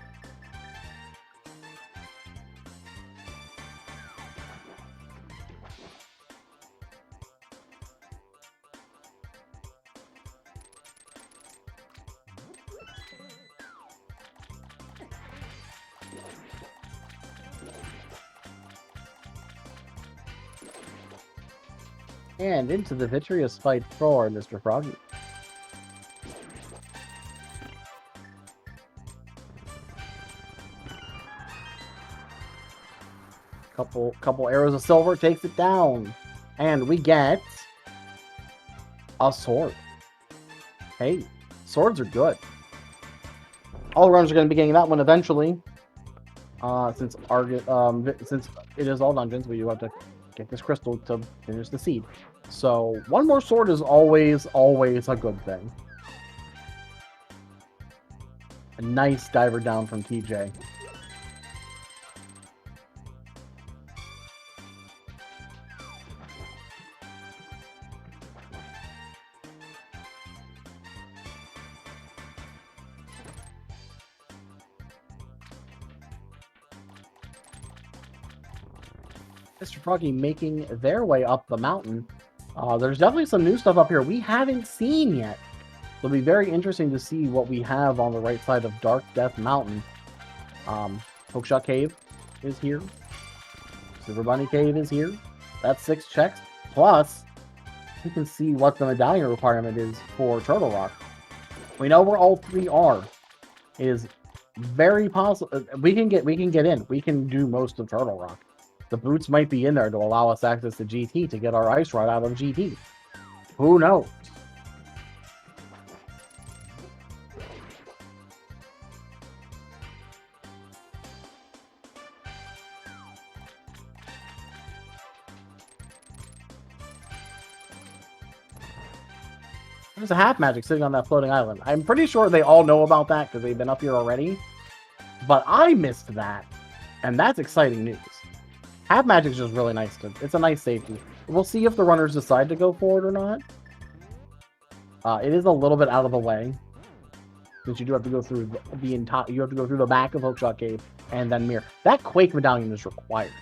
And into the Vitreous fight for Mr. Froggy. Couple arrows of silver takes it down. And we get a sword. Hey, swords are good. All runners are going to be getting that one eventually. Since it is all dungeons, we do have to get this crystal to finish the seed. So one more sword is always a good thing. A nice diver down from TJ. Mr. Froggy making their way up the mountain. There's definitely some new stuff up here we haven't seen yet. It'll be very interesting to see what we have on the right side of Dark Death Mountain. Hookshot Cave is here. Silver Bunny Cave is here. That's 6 checks. Plus, you can see what the medallion requirement is for Turtle Rock. We know where all 3 are. It is very possible we can get in. We can do most of Turtle Rock. The boots might be in there to allow us access to GT to get our ice rod out of GT. Who knows? There's a half magic sitting on that floating island. I'm pretty sure they all know about that because they've been up here already. But I missed that. And that's exciting news. Half magic is just really nice. It's a nice safety. We'll see if the runners decide to go forward or not. It is a little bit out of the way. Since you do have to go through the entire... You have to go through the back of Hookshot Cave and then Mire. That Quake medallion is required.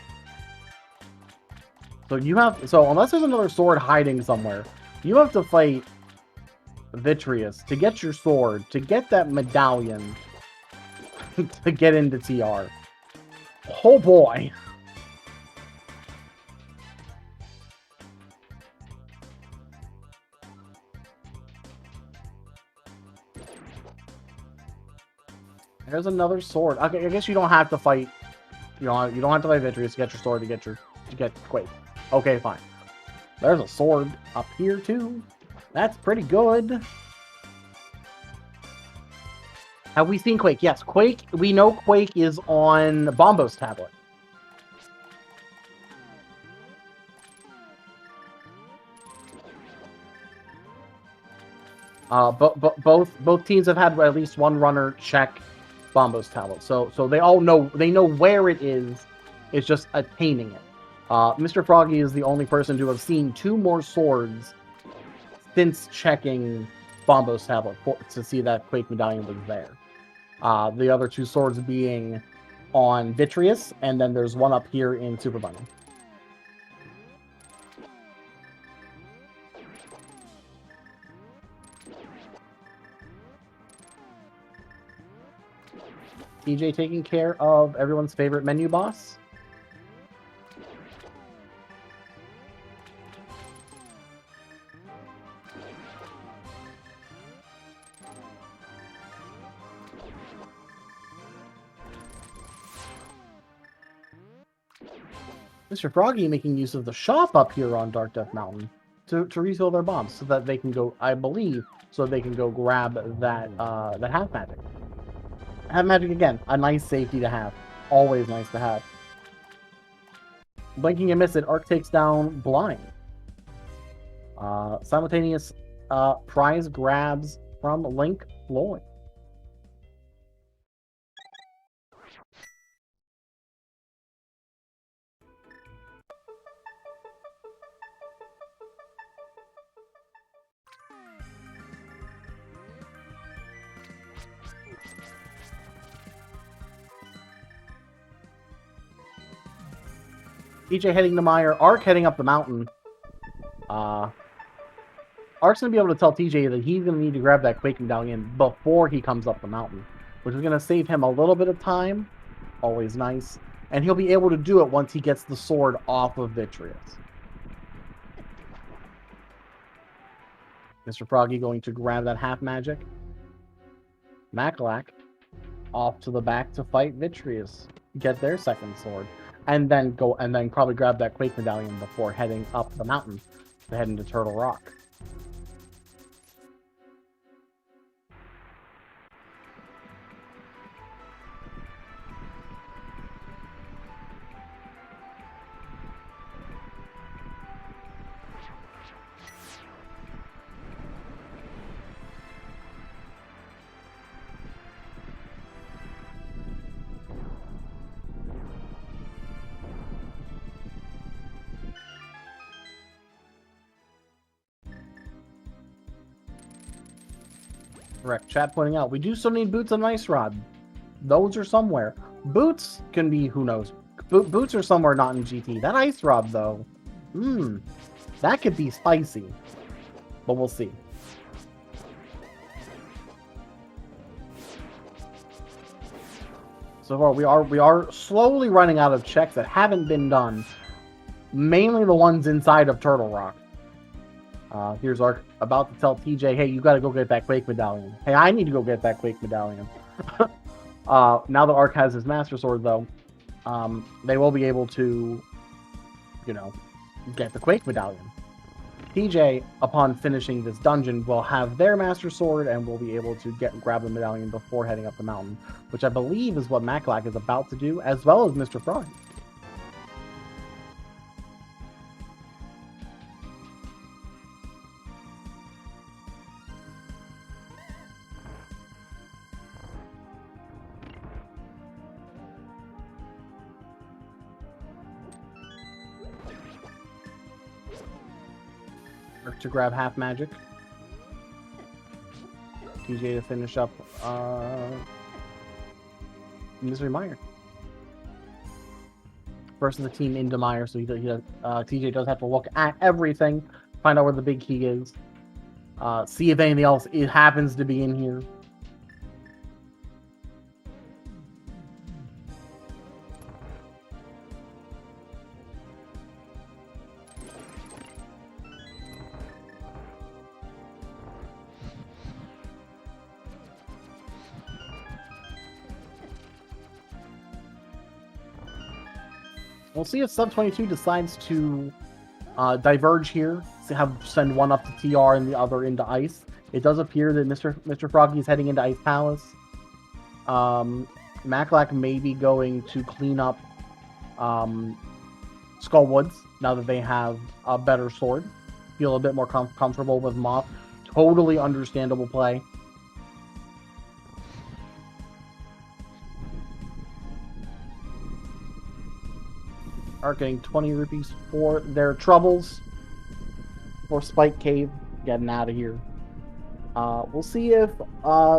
So you have... So unless there's another sword hiding somewhere, you have to fight Vitreous to get your sword, to get that medallion, to get into TR. Oh boy. There's another sword. Okay, I guess you don't have to fight. You don't have to fight Vitreous to get your sword to get Quake. Okay, fine. There's a sword up here too. That's pretty good. Have we seen Quake? Yes, Quake. We know Quake is on Bombo's tablet. Both teams have had at least one runner check Bombo's tablet, so they all know where it is. It's just attaining it. Mr. Froggy is the only person to have seen 2 more swords since checking Bombo's tablet to see that Quake medallion was there. The other 2 swords being on Vitreous, and then there's one up here in Super Bunny. TJ taking care of everyone's favorite menu boss. Mr. Froggy making use of the shop up here on Dark Death Mountain to refill their bombs so that they can go, I believe, so they can go grab that half magic. Half magic again, a nice safety to have. Always nice to have. Blinking and miss it, Arc takes down Blind. Simultaneous prize grabs from Link Floyd. TJ heading to Mire, Arc heading up the mountain. Arc's going to be able to tell TJ that he's going to need to grab that Quake medallion before he comes up the mountain, which is going to save him a little bit of time. Always nice. And he'll be able to do it once he gets the sword off of Vitreous. Mr. Froggy going to grab that half magic. Macalac off to the back to fight Vitreous. Get their second sword. And then probably grab that Quake medallion before heading up the mountain to head into Turtle Rock. Correct. Chat pointing out, we do still need Boots and Ice Rod. Those are somewhere. Boots can be, who knows. Boots are somewhere not in GT. That Ice Rod, though. That could be spicy. But we'll see. So far, we are slowly running out of checks that haven't been done. Mainly the ones inside of Turtle Rock. Here's Arc about to tell TJ, hey, you gotta go get that Quake medallion. Hey, I need to go get that Quake medallion. Now that Arc has his Master Sword, though, they will be able to, get the Quake medallion. TJ, upon finishing this dungeon, will have their Master Sword and will be able to grab the medallion before heading up the mountain, which I believe is what Macalac is about to do, as well as Mr. Frog. to grab half magic. TJ to finish up Misery Mire. Versus the team into Mire, so TJ does have to look at everything, find out where the big key is, see if anything else happens to be in here. We'll see if sub22 decides to diverge here, send one up to TR and the other into Ice. It does appear that Mr. Froggy is heading into Ice Palace. Maclac may be going to clean up Skullwoods now that they have a better sword. Feel a bit more comfortable with Moth. Totally understandable play. Are getting 20 rupees for their troubles. For Spike Cave, getting out of here. We'll see if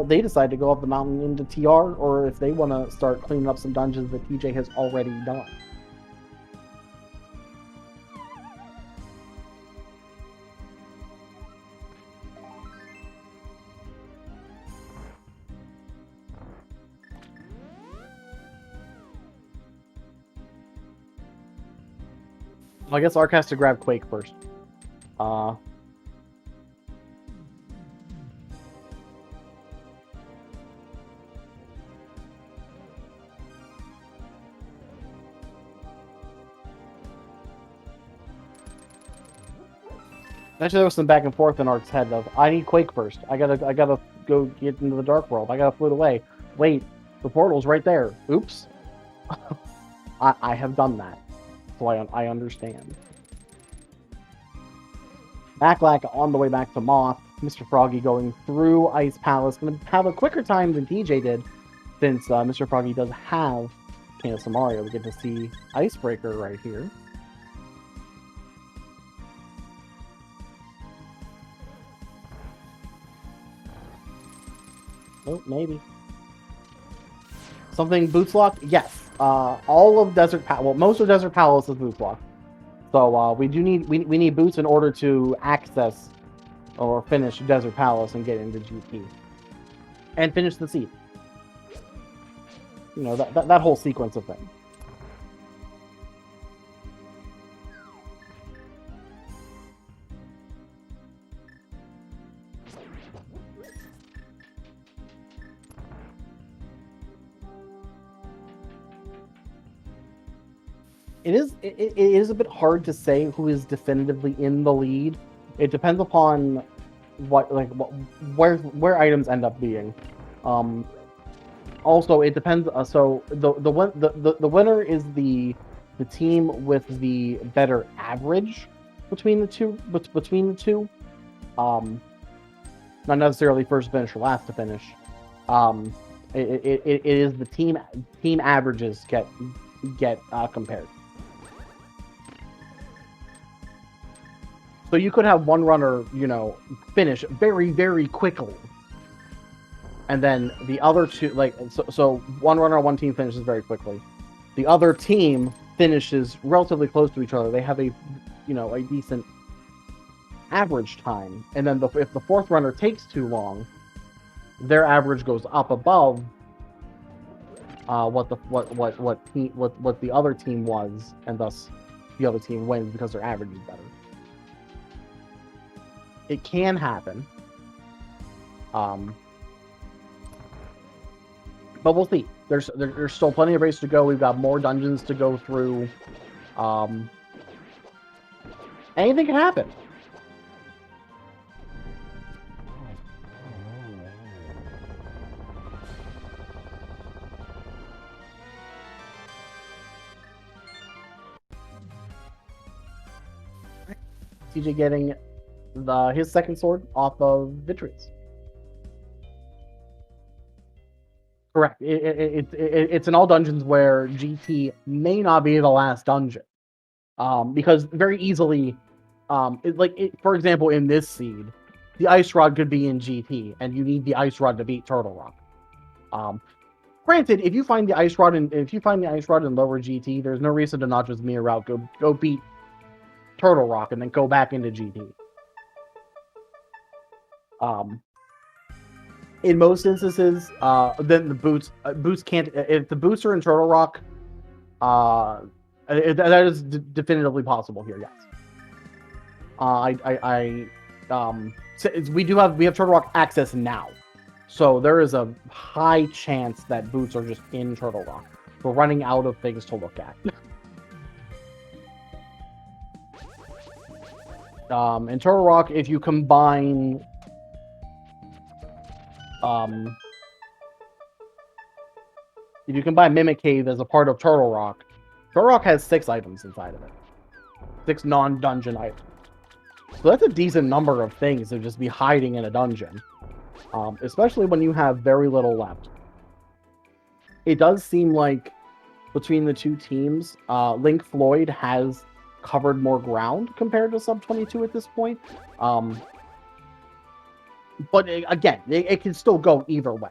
they decide to go up the mountain into TR, or if they want to start cleaning up some dungeons that TJ has already done. I guess Ark has to grab Quake first. Actually, there was some back and forth in Ark's head of, I need Quake first. I gotta go get into the Dark World. I gotta float away. Wait, the portal's right there. Oops. I have done that. So I understand. Maclac on the way back to Moth. Mr. Froggy going through Ice Palace. Going to have a quicker time than TJ did, since Mr. Froggy does have Candace Mario. We get to see Icebreaker right here. Oh, maybe. Something boots lock? Yes. All of Desert Palace, well, most of Desert Palace is boots lock. So we need boots in order to access or finish Desert Palace and get into GP. And finish the seed. You know, that whole sequence of things. It is a bit hard to say who is definitively in the lead. It depends upon where items end up being. Also, it depends. So the winner is the team with the better average between the two. Not necessarily first finish or last to finish. It is the team averages get compared. So you could have one runner, you know, finish very, very quickly. And then the other two, so one runner on one team finishes very quickly. The other team finishes relatively close to each other. They have a decent average time. And then if the fourth runner takes too long, their average goes up above what the other team was, and thus the other team wins because their average is better. It can happen. But we'll see. There's still plenty of race to go. We've got more dungeons to go through. Anything can happen. TJ getting his second sword off of Vitreous. Correct. It's in all dungeons where GT may not be the last dungeon, because very easily For example, in this seed, the Ice Rod could be in GT, and you need the Ice Rod to beat Turtle Rock. Granted, if you find the Ice Rod in lower GT, there's no reason to not just mirror out, go beat Turtle Rock, and then go back into GT. In most instances, then the boots can't. If the boots are in Turtle Rock, that is definitively possible here. Yes. We have Turtle Rock access now, so there is a high chance that boots are just in Turtle Rock. We're running out of things to look at. In Turtle Rock, if you combine Mimic Cave as a part of Turtle Rock has 6 items inside of it. 6 non-dungeon items. So that's a decent number of things to just be hiding in a dungeon. Especially when you have very little left. It does seem like between the two teams, Link Floyd has covered more ground compared to sub22 at this point. But again, it can still go either way.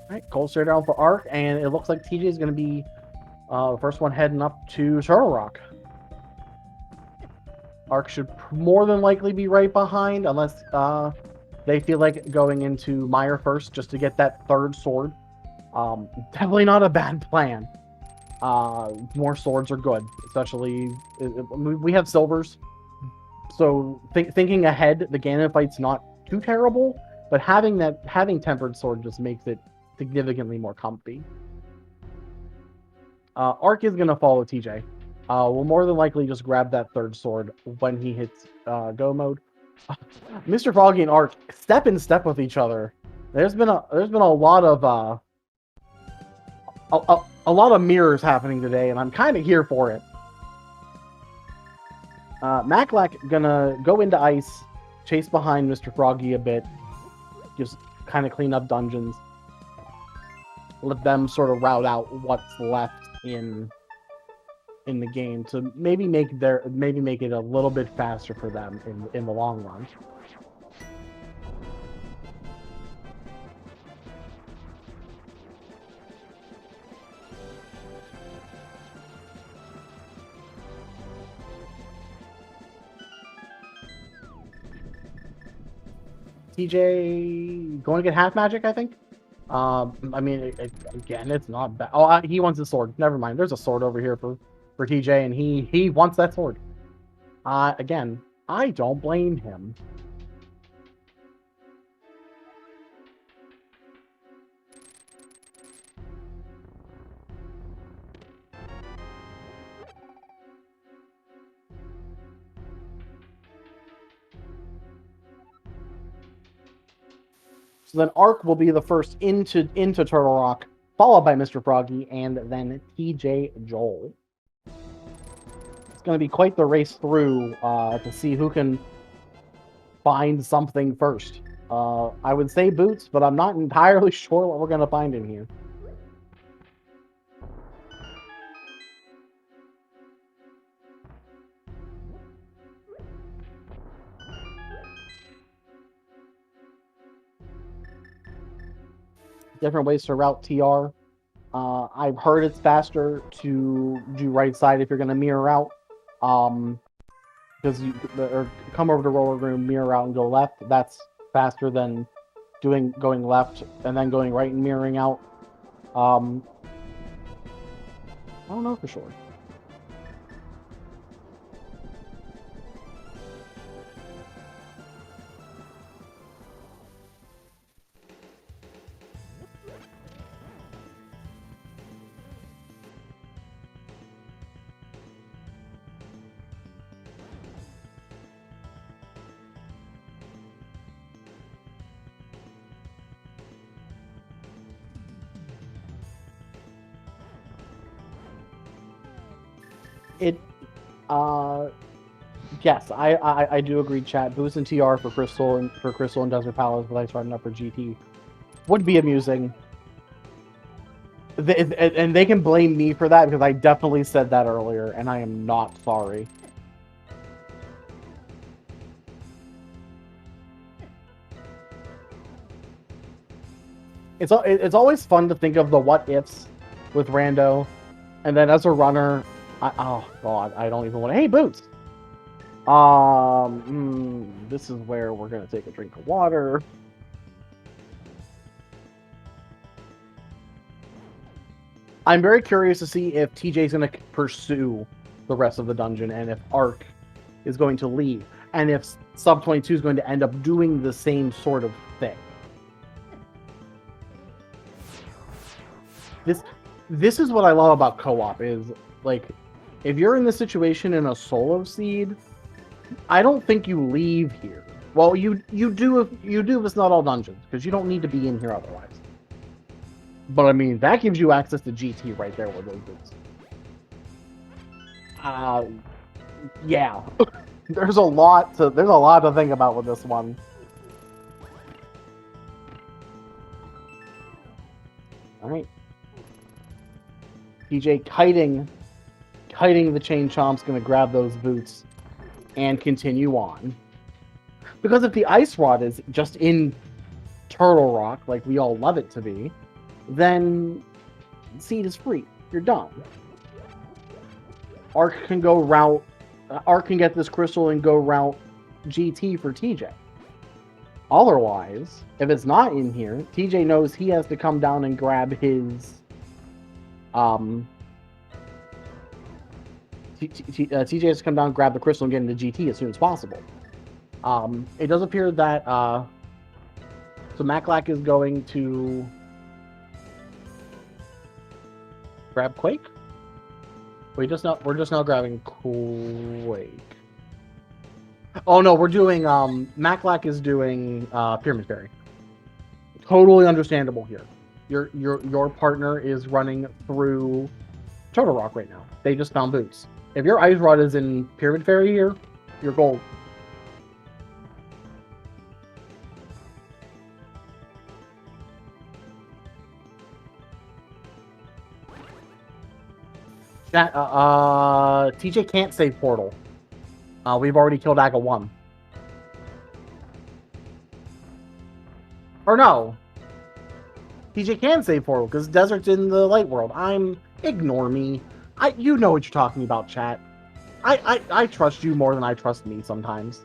Alright, cold straight down for Arc, and it looks like TJ is going to be the first one heading up to Turtle Rock. Arc should more than likely be right behind, unless they feel like going into Mire first just to get that 3rd sword. Definitely not a bad plan. More swords are good, especially we have silvers. So thinking ahead, the Ganon fight's not too terrible, but having tempered sword just makes it significantly more comfy. Arc is gonna follow TJ. We'll more than likely just grab that 3rd sword when he hits go mode. Mr. Froggy and Arc step in step with each other. There's been a lot of mirrors happening today, and I'm kind of here for it. Maclack gonna go into ice, chase behind Mr. Froggy a bit, just kind of clean up dungeons. Let them sort of route out what's left in the game to maybe make it a little bit faster for them in the long run. TJ going to get half magic, I think. I mean, again, it's not bad. Oh, he wants a sword. Never mind. There's a sword over here for TJ, and he wants that sword. Again, I don't blame him. So then Arc will be the first into Turtle Rock, followed by Mr. Froggy, and then TJ Joel. It's going to be quite the race through to see who can find something first. I would say boots, but I'm not entirely sure what we're going to find in here. Different ways to route TR. I've heard it's faster to do right side if you're going to mirror out. Because or come over to roller room, mirror out, and go left. That's faster than going left and then going right and mirroring out. I don't know for sure. Yes, I do agree, chat. Boost and TR for Crystal and Desert Palace with Ice Riding up for GT would be amusing. And they can blame me for that because I definitely said that earlier, and I am not sorry. It's always fun to think of the what ifs with Rando, and then as a runner, oh god, I don't even want to. Hey, Boots. This is where we're gonna take a drink of water. I'm very curious to see if TJ's gonna pursue the rest of the dungeon, and if Ark is going to leave, and if sub22 is going to end up doing the same sort of thing. This is what I love about co-op is, like, if you're in this situation in a solo seed, I don't think you leave here. Well, you do if it's not all dungeons, because you don't need to be in here otherwise. But I mean, that gives you access to GT right there with those boots. Yeah. There's a lot to think about with this one. Alright. TJ kiting the Chain Chomp's gonna grab those boots and continue on. Because if the Ice Rod is just in Turtle Rock, like we all love it to be, then Seed is free. You're done. Ark can get this crystal and go route GT for TJ. Otherwise, if it's not in here, TJ knows he has to come down and grab his TJ has to come down and grab the crystal and get into GT as soon as possible. It does appear that so Maclack is going to grab Quake. We're just now grabbing Quake. Oh no, we're doing Maclack is doing Pyramid Fairy. Totally understandable here. Your partner is running through Turtle Rock right now. They just found boots. If your Ice Rod is in Pyramid Fairy here, you're gold. That TJ can't save Portal. We've already killed Aga 1. Or no. TJ can save Portal because Desert's in the light world. Ignore me. You know what you're talking about, chat. I trust you more than I trust me sometimes.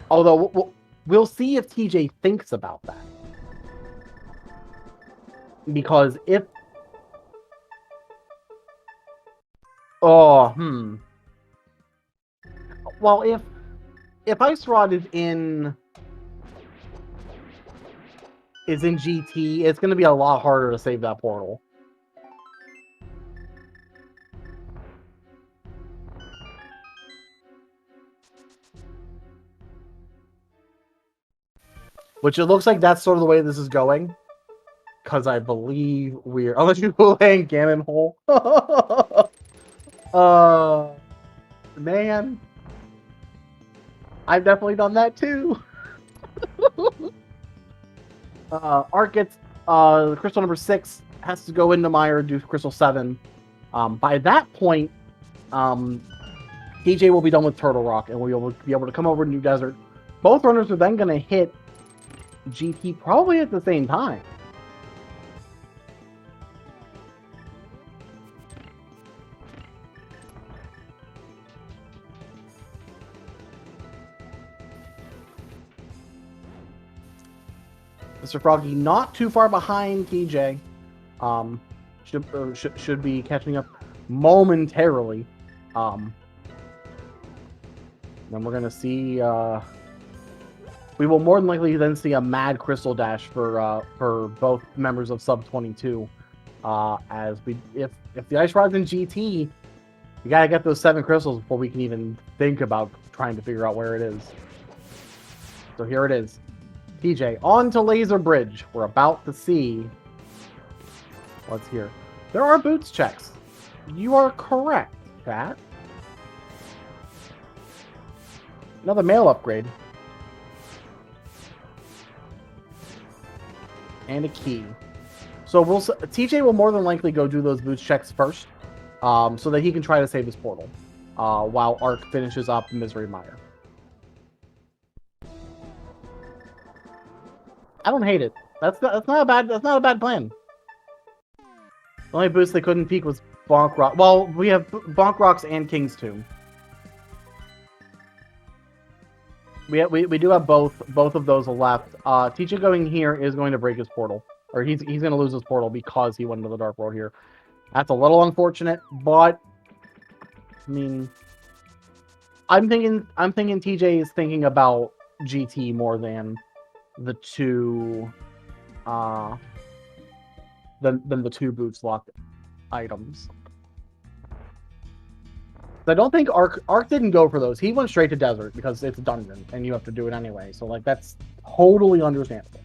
Although we'll see if TJ thinks about that. Because if well, if Ice Rod is in GT, it's going to be a lot harder to save that portal. Which it looks like that's sort of the way this is going. Because I believe we're... Unless you're playing Ganon Hole. Man. I've definitely done that too. Ark gets crystal number 6, has to go into Mire, do crystal 7. By that point, TJ will be done with Turtle Rock and we'll be able to come over to New Desert. Both runners are then going to hit GT probably at the same time. Mr. Froggy not too far behind TJ. Should be catching up momentarily. Then we're gonna see. We will more than likely then see a mad crystal dash for both members of sub22. As if the Ice Rod's in GT, you gotta get those 7 crystals before we can even think about trying to figure out where it is. So here it is. TJ, on to Laser Bridge. We're about to see what's here. There are boots checks. You are correct, chat. Another mail upgrade. And a key. So TJ will more than likely go do those boots checks first, so that he can try to save his portal, while Ark finishes up Misery Mire. I don't hate it. That's not a bad plan. The only boost they couldn't peek was Bonk Rock. Well, we have Bonk Rocks and King's Tomb. We do have both of those left. TJ going here is going to break his portal, or he's going to lose his portal because he went into the Dark World here. That's a little unfortunate, but I mean, I'm thinking TJ is thinking about GT more than the two than the two boots locked items. I don't think Ark didn't go for those. He went straight to desert because it's a dungeon and you have to do it anyway. So like that's totally understandable.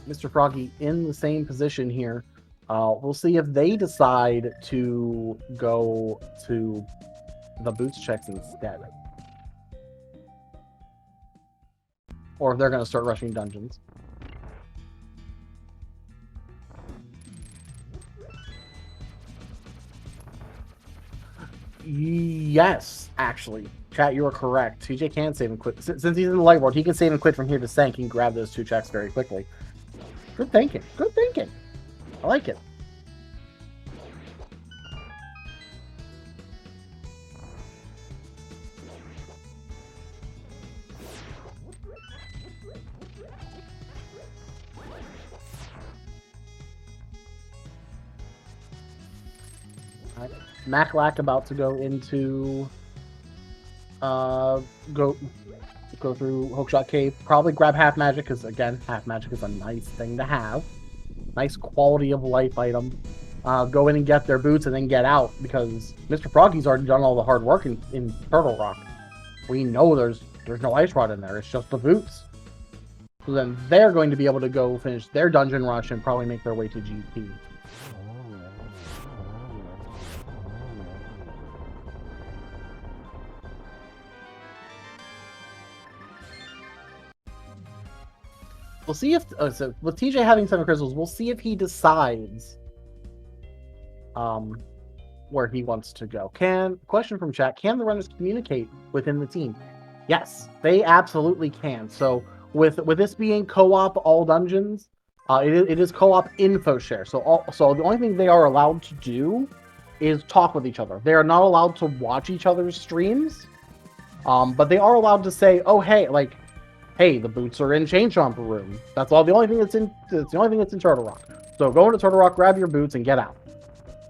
Mr. Froggy in the same position here. We'll see if they decide to go to the boots checks instead. Or if they're going to start rushing dungeons. Yes, actually. Chat, you are correct. TJ can save and quit. Since he's in the light world, he can save and quit from here to Sank and grab those two checks very quickly. Good thinking. Good thinking. I like it. Maclack about to go into go through Hookshot Cave. Probably grab half magic because again, half magic is a nice thing to have. Nice quality of life item. Go in and get their boots and then get out because Mr. Froggy's already done all the hard work in Turtle Rock. We know there's no ice rod in there. It's just the boots. So then they're going to be able to go finish their dungeon rush and probably make their way to GT. We'll see if so with TJ having 7 crystals, we'll see if he decides where he wants to go. Question from chat, can the runners communicate within the team? Yes, they absolutely can. So with this being co-op all dungeons, it is co-op info share. So the only thing they are allowed to do is talk with each other. They are not allowed to watch each other's streams, but they are allowed to say, "Oh hey, like, hey, the boots are in Chain Chomper room." That's all. The only thing that's in Turtle Rock. So go into Turtle Rock, grab your boots, and get out.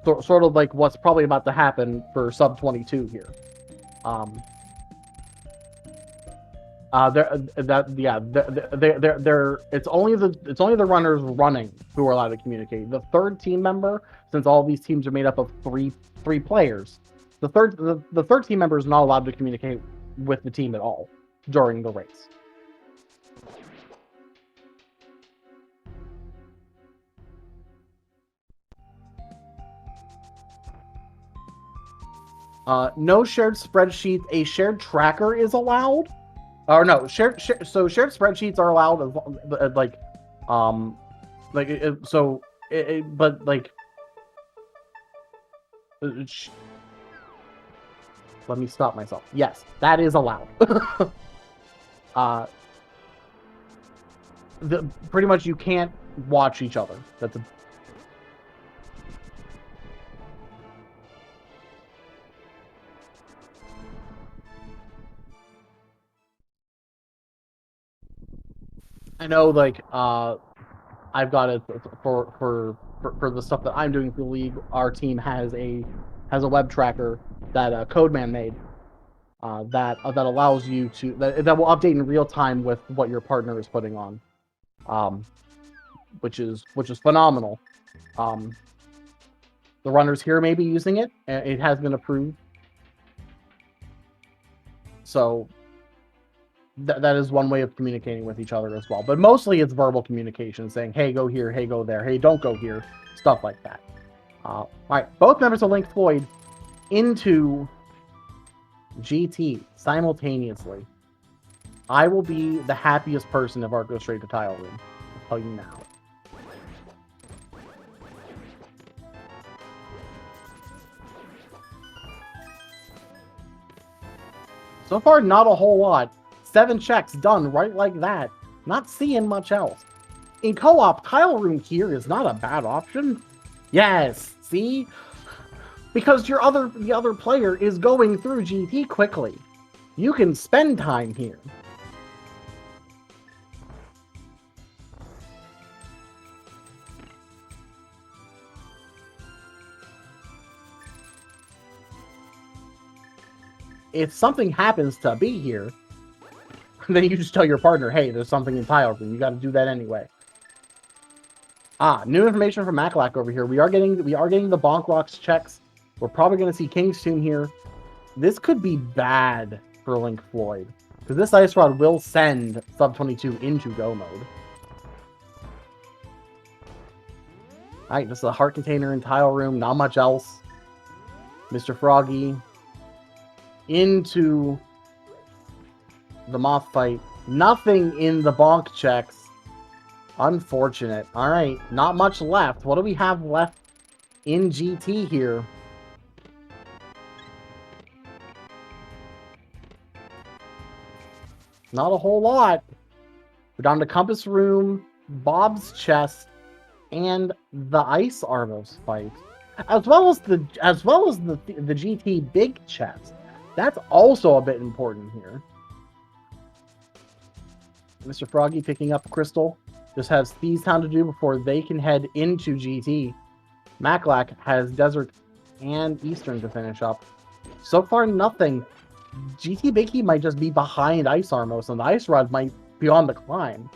So, sort of like what's probably about to happen for sub22 here. It's only the runners running who are allowed to communicate. The third team member, since all these teams are made up of three players, the third team member is not allowed to communicate with the team at all during the race. No shared spreadsheet. A shared tracker is allowed. Or no, shared spreadsheets are allowed, but like, let me stop myself. Yes, that is allowed. Pretty much you can't watch each other. That's a I know, like, I've got it for the stuff that I'm doing for the league. Our team has a web tracker that Codeman made that allows you to that will update in real time with what your partner is putting on, which is phenomenal. the runners here may be using it. It has been approved. So that is one way of communicating with each other as well. But mostly it's verbal communication, saying, hey, go here, hey, go there, hey, don't go here, stuff like that. All right, both members of Link Floyd into GT simultaneously. I will be the happiest person if Art goes straight to Tile Room. I'll tell you now. So far, not a whole lot. 7 checks done right like that. Not seeing much else. In co-op, Tile Room here is not a bad option. Yes, see? Because the other player is going through GT quickly. You can spend time here. If something happens to be here, then you just tell your partner, hey, there's something in Tile Room. You got to do that anyway. New information from Maclac over here. We are getting the Bonk Rocks checks. We're probably going to see King's Tune here. This could be bad for Link Floyd, because this Ice Rod will send sub22 into go mode. Alright, this is a heart container in Tile Room. Not much else. Mr. Froggy into the moth fight. Nothing in the bonk checks. Unfortunate. Alright, not much left. What do we have left in GT here? Not a whole lot. We're down to Compass Room, Bob's chest, and the Ice Armos fight. As well as the GT big chest. That's also a bit important here. Mr. Froggy picking up a crystal. Just has Thieves Town to do before they can head into GT. Maclac has Desert and Eastern to finish up. So far, nothing. GT Big Key might just be behind Ice Armos, and the Ice Rod might be on the climb.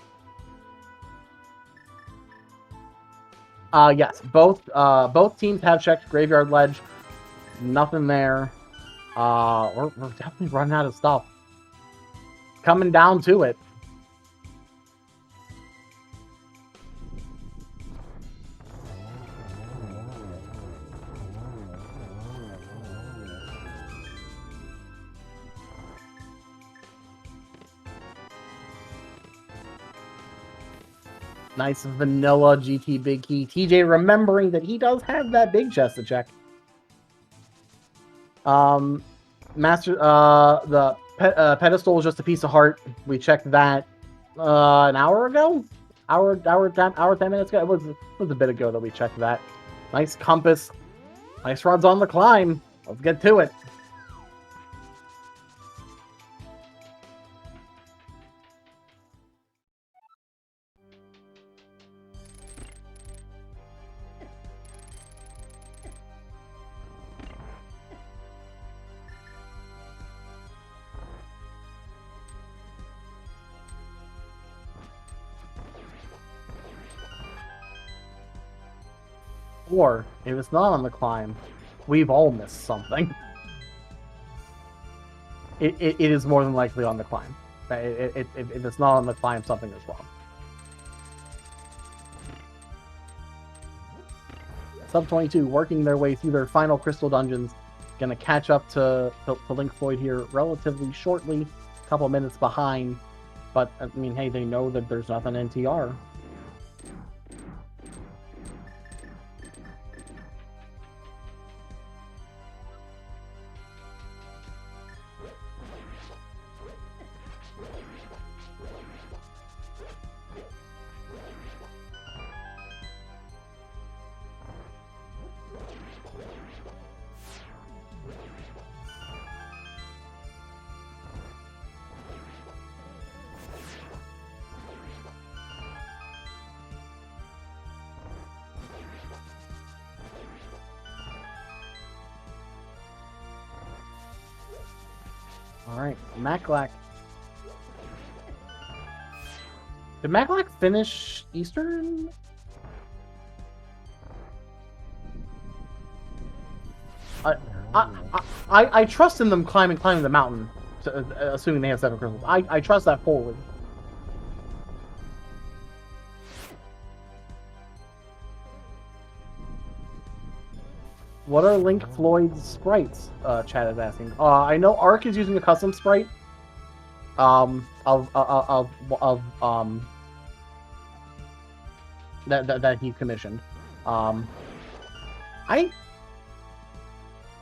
Yes, both teams have checked Graveyard Ledge. Nothing there. We're definitely running out of stuff. Coming down to it. Nice vanilla GT Big Key. TJ remembering that he does have that big chest to check. The pedestal is just a piece of heart. We checked that an hour ago? Hour 10 minutes ago? It was a bit ago that we checked that. Nice compass. Ice Rod's on the climb. Let's get to it. Or, if it's not on the climb, we've all missed something. It is more than likely on the climb. If it's not on the climb, something is wrong. Sub22 working their way through their final crystal dungeons. Gonna catch up to Link Floyd here relatively shortly. A couple minutes behind. But, I mean, hey, they know that there's nothing in TR. Alright, Maclac. Did Maclac finish Eastern? I trust in them climbing the mountain, assuming they have 7 crystals. I trust that fully. What are Link Floyd's sprites? Chat is asking. I know Ark is using a custom sprite. That he commissioned. I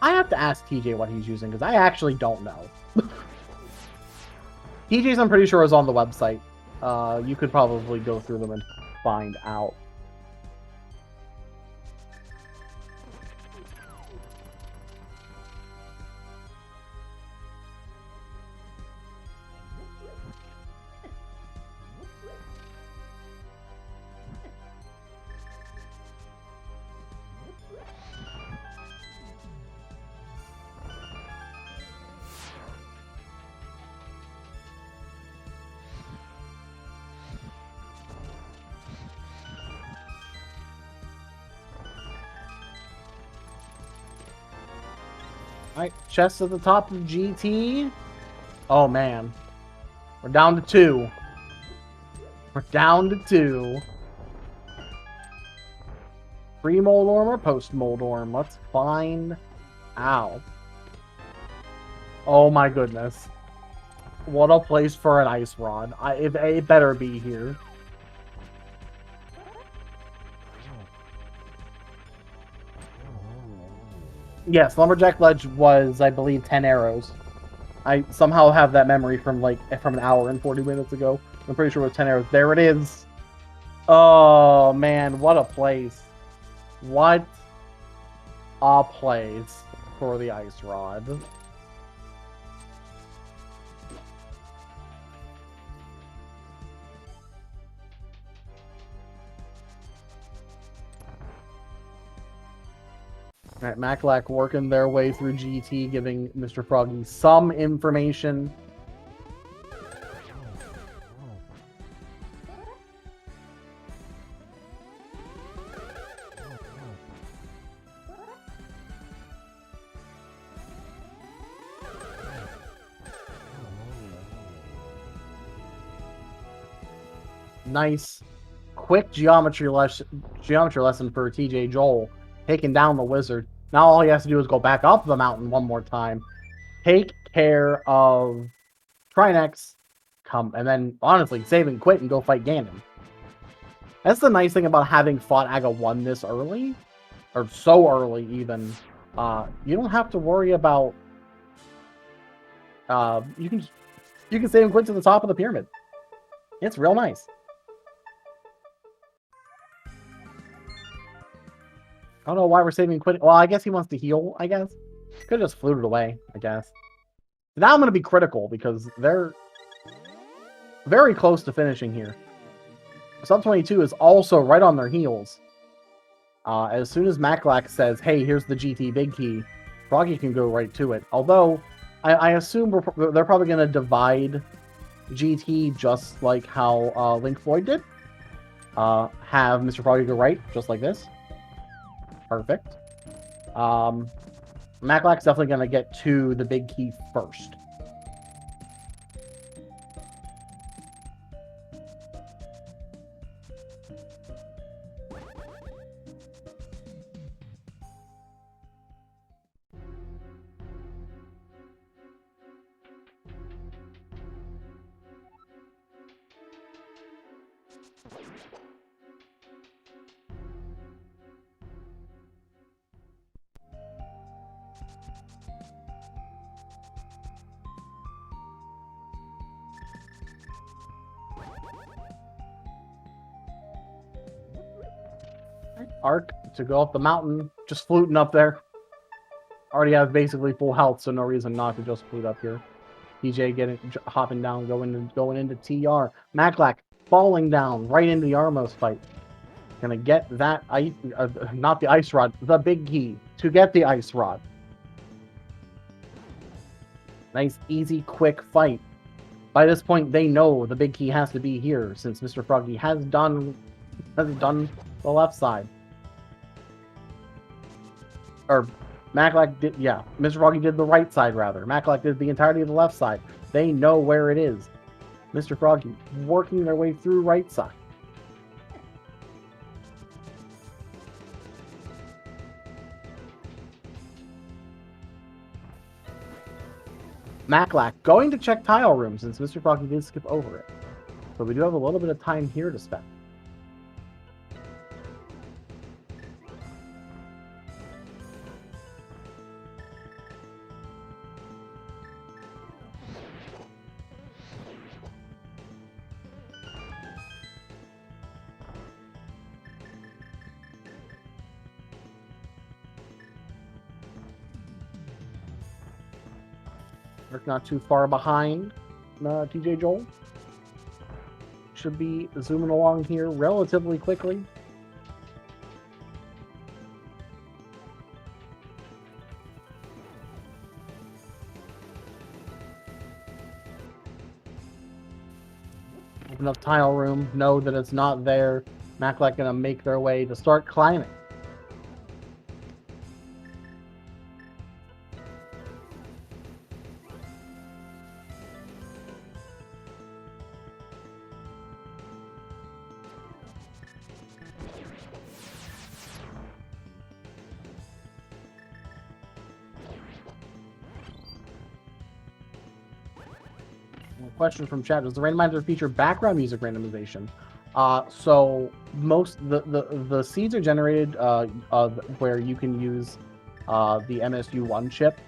have to ask TJ what he's using because I actually don't know. TJ's, I'm pretty sure, is on the website. You could probably go through them and find out. Alright, chest at the top of GT. Oh man. We're down to 2. We're down to 2. Pre-mold orm or post-mold orm? Let's find out. Oh my goodness. What a place for an ice rod. It better be here. Yes, Lumberjack Ledge was, I believe, 10 arrows. I somehow have that memory from an hour and 40 minutes ago. I'm pretty sure it was 10 arrows. There it is. Oh man, what a place. What a place for the ice rod. Alright, Maclac working their way through GT, giving Mr. Froggy some information. Nice, quick geometry lesson for TJ Joel. Taking down the wizard. Now all he has to do is go back up the mountain one more time, take care of Trinex, and then honestly save and quit and go fight Ganon. That's the nice thing about having fought Aga 1 this early, or so early even. You don't have to worry about. You can save and quit to the top of the pyramid. It's real nice. I don't know why we're saving quitting. Well, I guess he wants to heal, I guess. Could have just fluted away, I guess. Now I'm going to be critical because they're very close to finishing here. Sub22 is also right on their heels. As soon as Maclac says, hey, here's the GT big key, Froggy can go right to it. Although, I assume they're probably going to divide GT just like how Link Floyd did. Have Mr. Froggy go right, just like this. Perfect. Maclac's definitely going to get to the big key first. Arc to go up the mountain, just fluting up there. Already have basically full health, so no reason not to just flute up here. TJ hopping down, going into TR. Maclac falling down right into the Armos fight. Gonna get that not the ice rod, the big key to get the ice rod. Nice, easy, quick fight. By this point, they know the big key has to be here, since Mr. Froggy has done the left side. Or Maclac did, yeah. Mr. Froggy did the right side, rather. Maclac did the entirety of the left side. They know where it is. Mr. Froggy working their way through right side. Maclac going to check tile room since Mr. Froggy did skip over it. So we do have a little bit of time here to spend. We're not too far behind TJ Joel. Should be zooming along here relatively quickly. Open up tile room, know that it's not there. Maclac gonna make their way to start climbing. Question from chat: does the randomizer feature background music randomization? So most the seeds are generated where you can use the MSU1 chip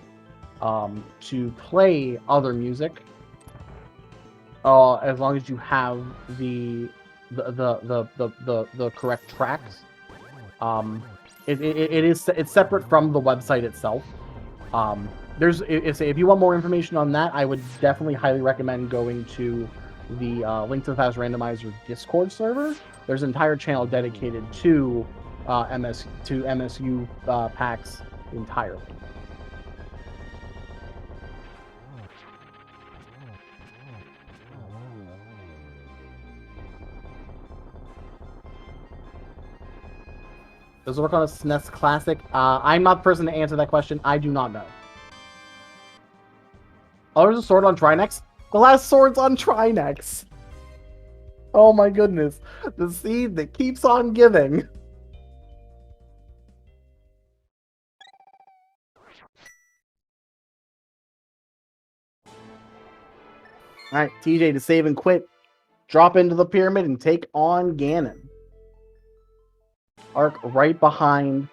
to play other music as long as you have the correct tracks. It's separate from the website itself. If you want more information on that, I would definitely highly recommend going to the Link to the Past Randomizer Discord server. There's an entire channel dedicated to MSU packs entirely. Does it work on a SNES Classic? I'm not the person to answer that question. I do not know. Oh, there's a sword on Trinex? The last sword's on Trinex. Oh my goodness. The seed that keeps on giving. Alright, TJ to save and quit. Drop into the pyramid and take on Ganon. Arc right behind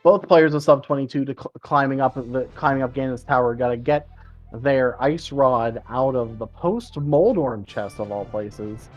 both players of sub22 to climbing up Ganon's tower. Gotta get their ice rod out of the post Moldorm chest of all places.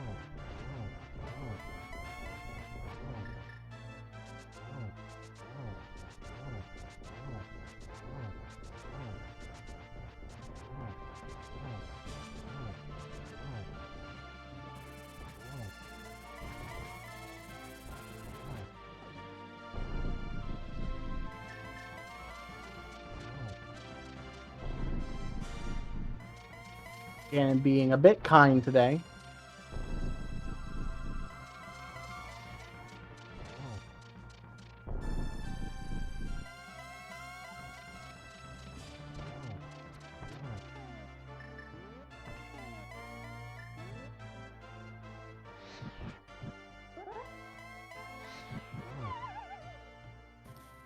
And being a bit kind today.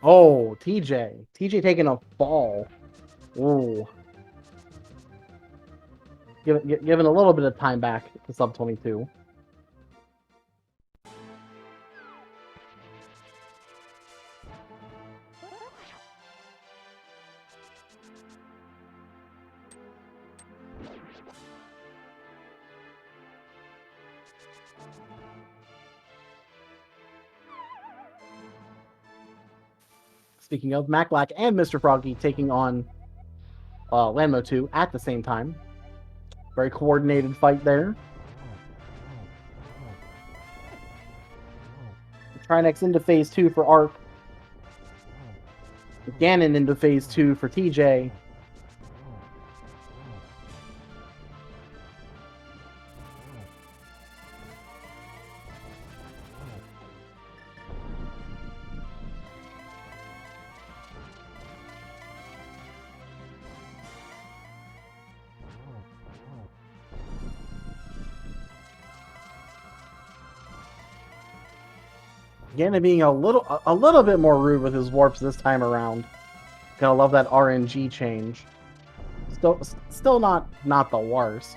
Oh, TJ taking a fall. Ooh. Given a little bit of time back to sub22. Speaking of, Maclac and Mr. Froggy taking on Lanmo 2 at the same time. Very coordinated fight there. Trinex into phase 2 for Arc. Ganon into phase 2 for TJ. Ganon being a little bit more rude with his warps this time around. Gonna love that RNG change. Still not the worst.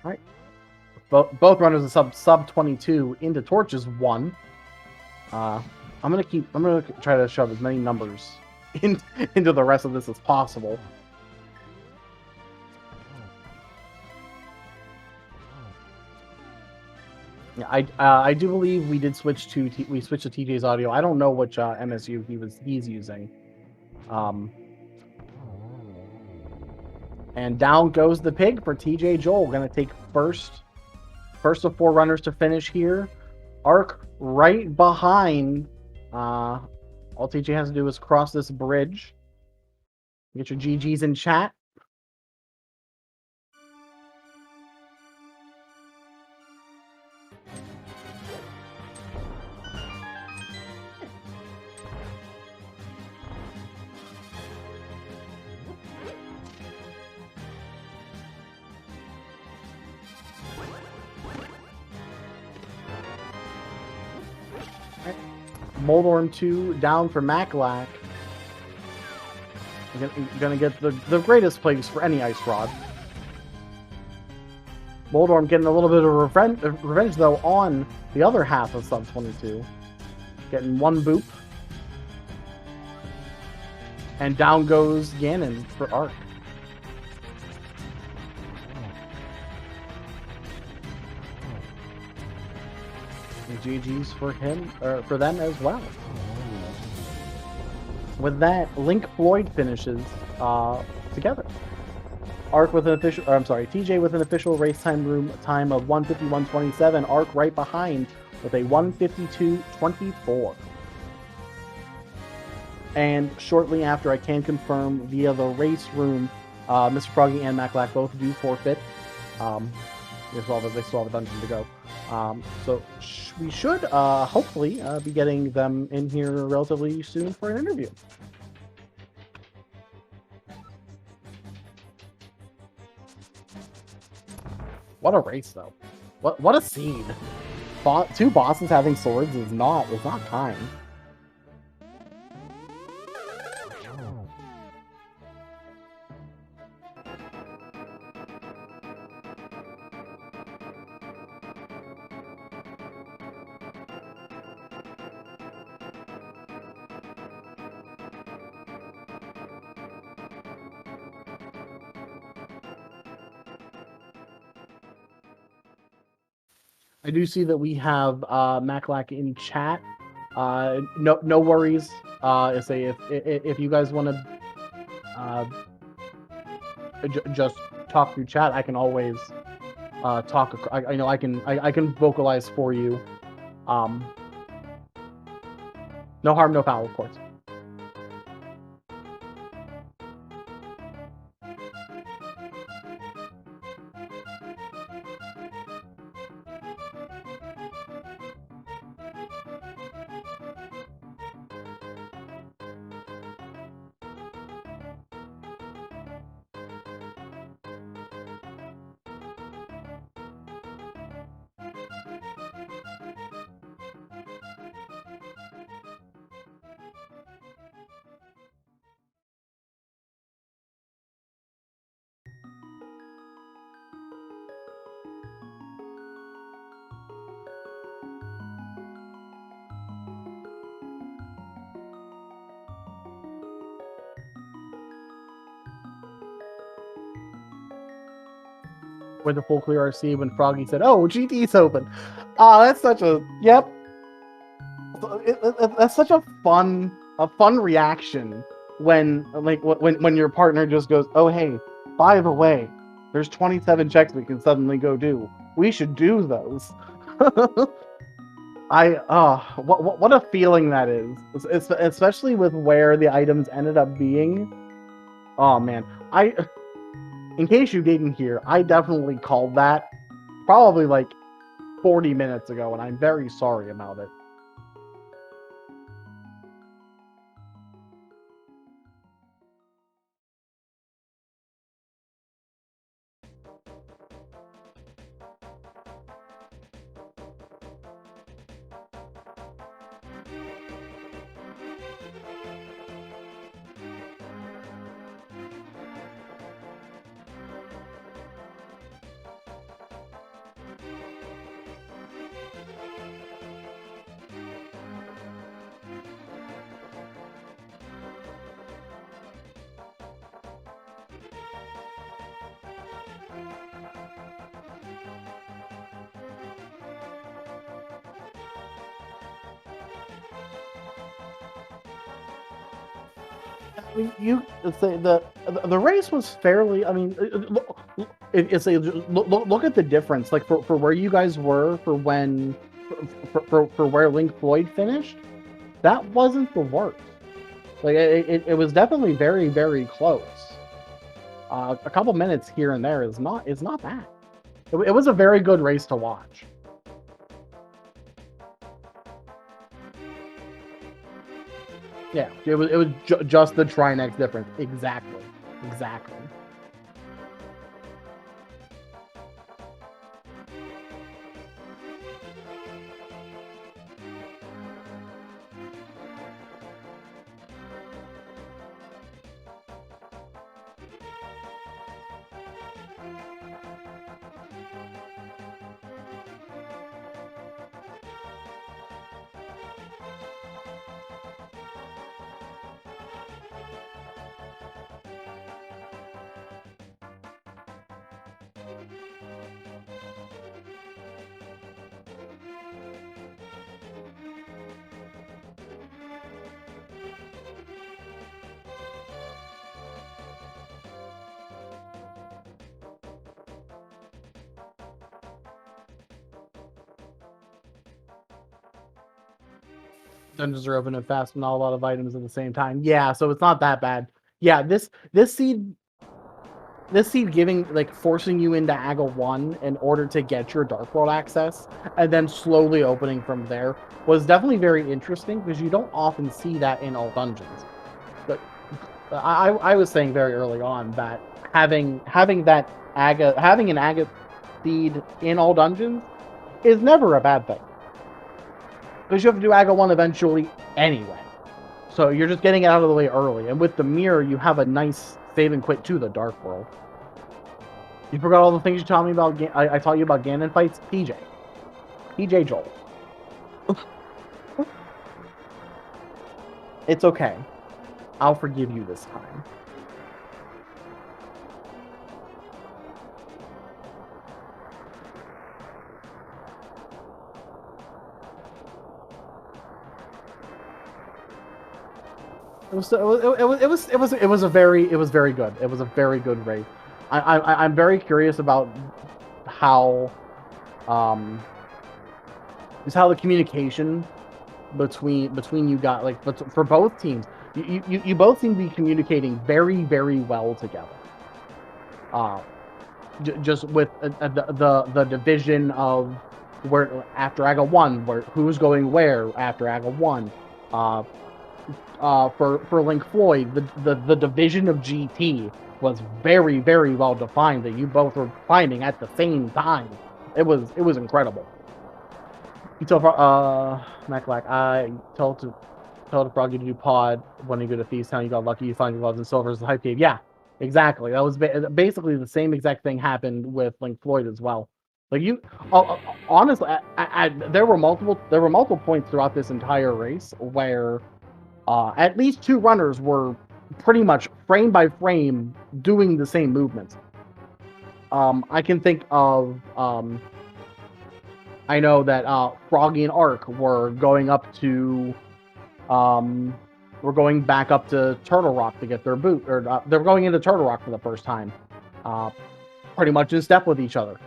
All right. Both runners of sub 22 into torches 1. I'm gonna try to shove as many numbers into the rest of this as possible. Yeah, I do believe we did switch to TJ's audio. I don't know which MSU he's using. And down goes the pig for TJ Joel. Gonna take first of 4 runners to finish here. Arc right behind. All TJ has to do is cross this bridge. Get your GGs in chat. Moldorm 2 down for Maclack. Gonna get the greatest place for any Ice Rod. Moldorm getting a little bit of revenge though on the other half of sub 22. Getting 1 boop. And down goes Ganon for Arc. And GG's for him, or for them as well. With that, Link Floyd finishes together. Arc with an official, TJ with an official race time of 1:51.27. Arc right behind with a 1:52.24. And shortly after, I can confirm via the race room, Mr. Froggy and Maclack both do forfeit. They still have a dungeon to go. So we should hopefully be getting them in here relatively soon for an interview. What a race, though! What a scene! 2 bosses having swords is not kind. I do see that we have Maclack in chat. No worries. If you guys want to just talk through chat, I can always talk. I can vocalize for you. No harm, no foul, of course. With the full clear RC when Froggy said, "Oh, GT's open." That's such a yep. That's such a fun reaction when when your partner just goes, "Oh hey, by the way, there's 27 checks we can suddenly go do. We should do those." What a feeling that is, especially with where the items ended up being. Oh man, in case you didn't hear, I definitely called that probably like 40 minutes ago, and I'm very sorry about it. I mean, you say the race was fairly. I mean, it's a look at the difference. Like for where you guys were for when for where Link Floyd finished, that wasn't the worst. Like it was definitely very close. A couple minutes here and there is not bad. It was a very good race to watch. Yeah, it was just the Trinex difference. Exactly. Dungeons are open and fast, not a lot of items at the same time. Yeah, so it's not that bad. Yeah, this seed giving, like, forcing you into Aga 1 in order to get your Dark World access, and then slowly opening from there, was definitely very interesting, because you don't often see that in all dungeons. But I was saying very early on that having an Aga seed in all dungeons is never a bad thing. Because you have to do Aga 1 eventually anyway. So you're just getting it out of the way early. And with the Mire, you have a nice save and quit to the Dark World. You forgot all the things you taught me about. I taught you about Ganon fights? PJ Joel. It's okay. I'll forgive you this time. It was very good. It was a very good race. I'm very curious about how is how the communication between you got, like, for both teams. You both seem to be communicating very well together. Just with the division of where after Aga 1, where who's going where after Aga 1. For Link Floyd, the division of GT was very well defined, that you both were climbing at the same time. It was incredible. You tell Maclack, I told Froggy to do pod when you go to Thieves Town. You got lucky, you find your gloves and silvers the hype cave. Yeah, exactly. That was basically the same exact thing happened with Link Floyd as well. Like, you, honestly, there were multiple points throughout this entire race where at least two runners were pretty much frame by frame doing the same movements. I can think of I know that Froggy and Ark were going up to we're going back up to Turtle Rock to get their boot, or they're going into Turtle Rock for the first time, pretty much in step with each other.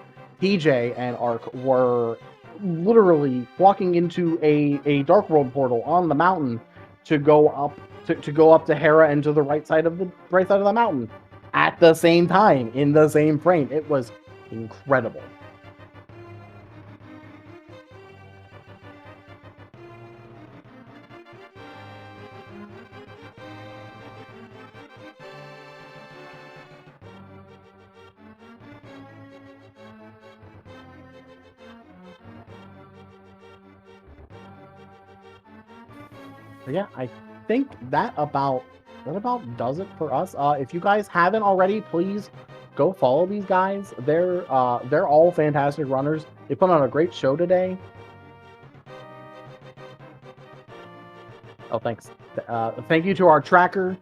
PJ and Ark were literally walking into a Dark World portal on the mountain to go up to Hera and to the right side of the mountain at the same time in the same frame. It was incredible. But yeah, I think that about does it for us. If you guys haven't already, please go follow these guys. They're all fantastic runners. They put on a great show today. Oh, thanks. Thank you to our trackers,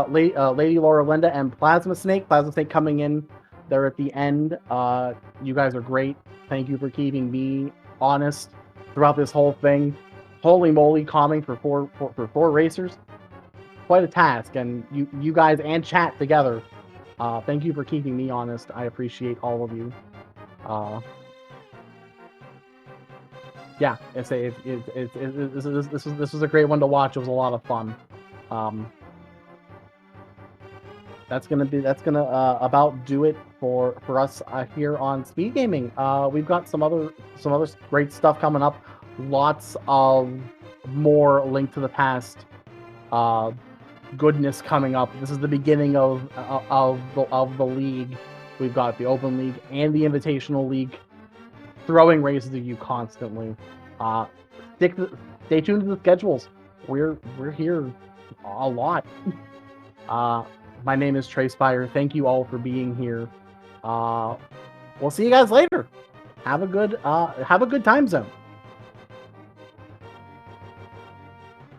Lady Laura Linda and Plasma Snake. Plasma Snake coming in there at the end. You guys are great. Thank you for keeping me honest throughout this whole thing. Holy moly, calming for four racers. quite a task, and you guys and chat together. Thank you for keeping me honest. I appreciate all of you. Yeah, this was a great one to watch. It was a lot of fun. That's gonna about do it for us here on Speed Gaming. We've got some other great stuff coming up. Lots of more Link to the Past goodness coming up. This is the beginning of the league. We've got the Open League and the Invitational League throwing races at you constantly. Stay tuned to the schedules. We're here a lot. My name is Trey Spire. Thank you all for being here. We'll see you guys later. Have a good time zone.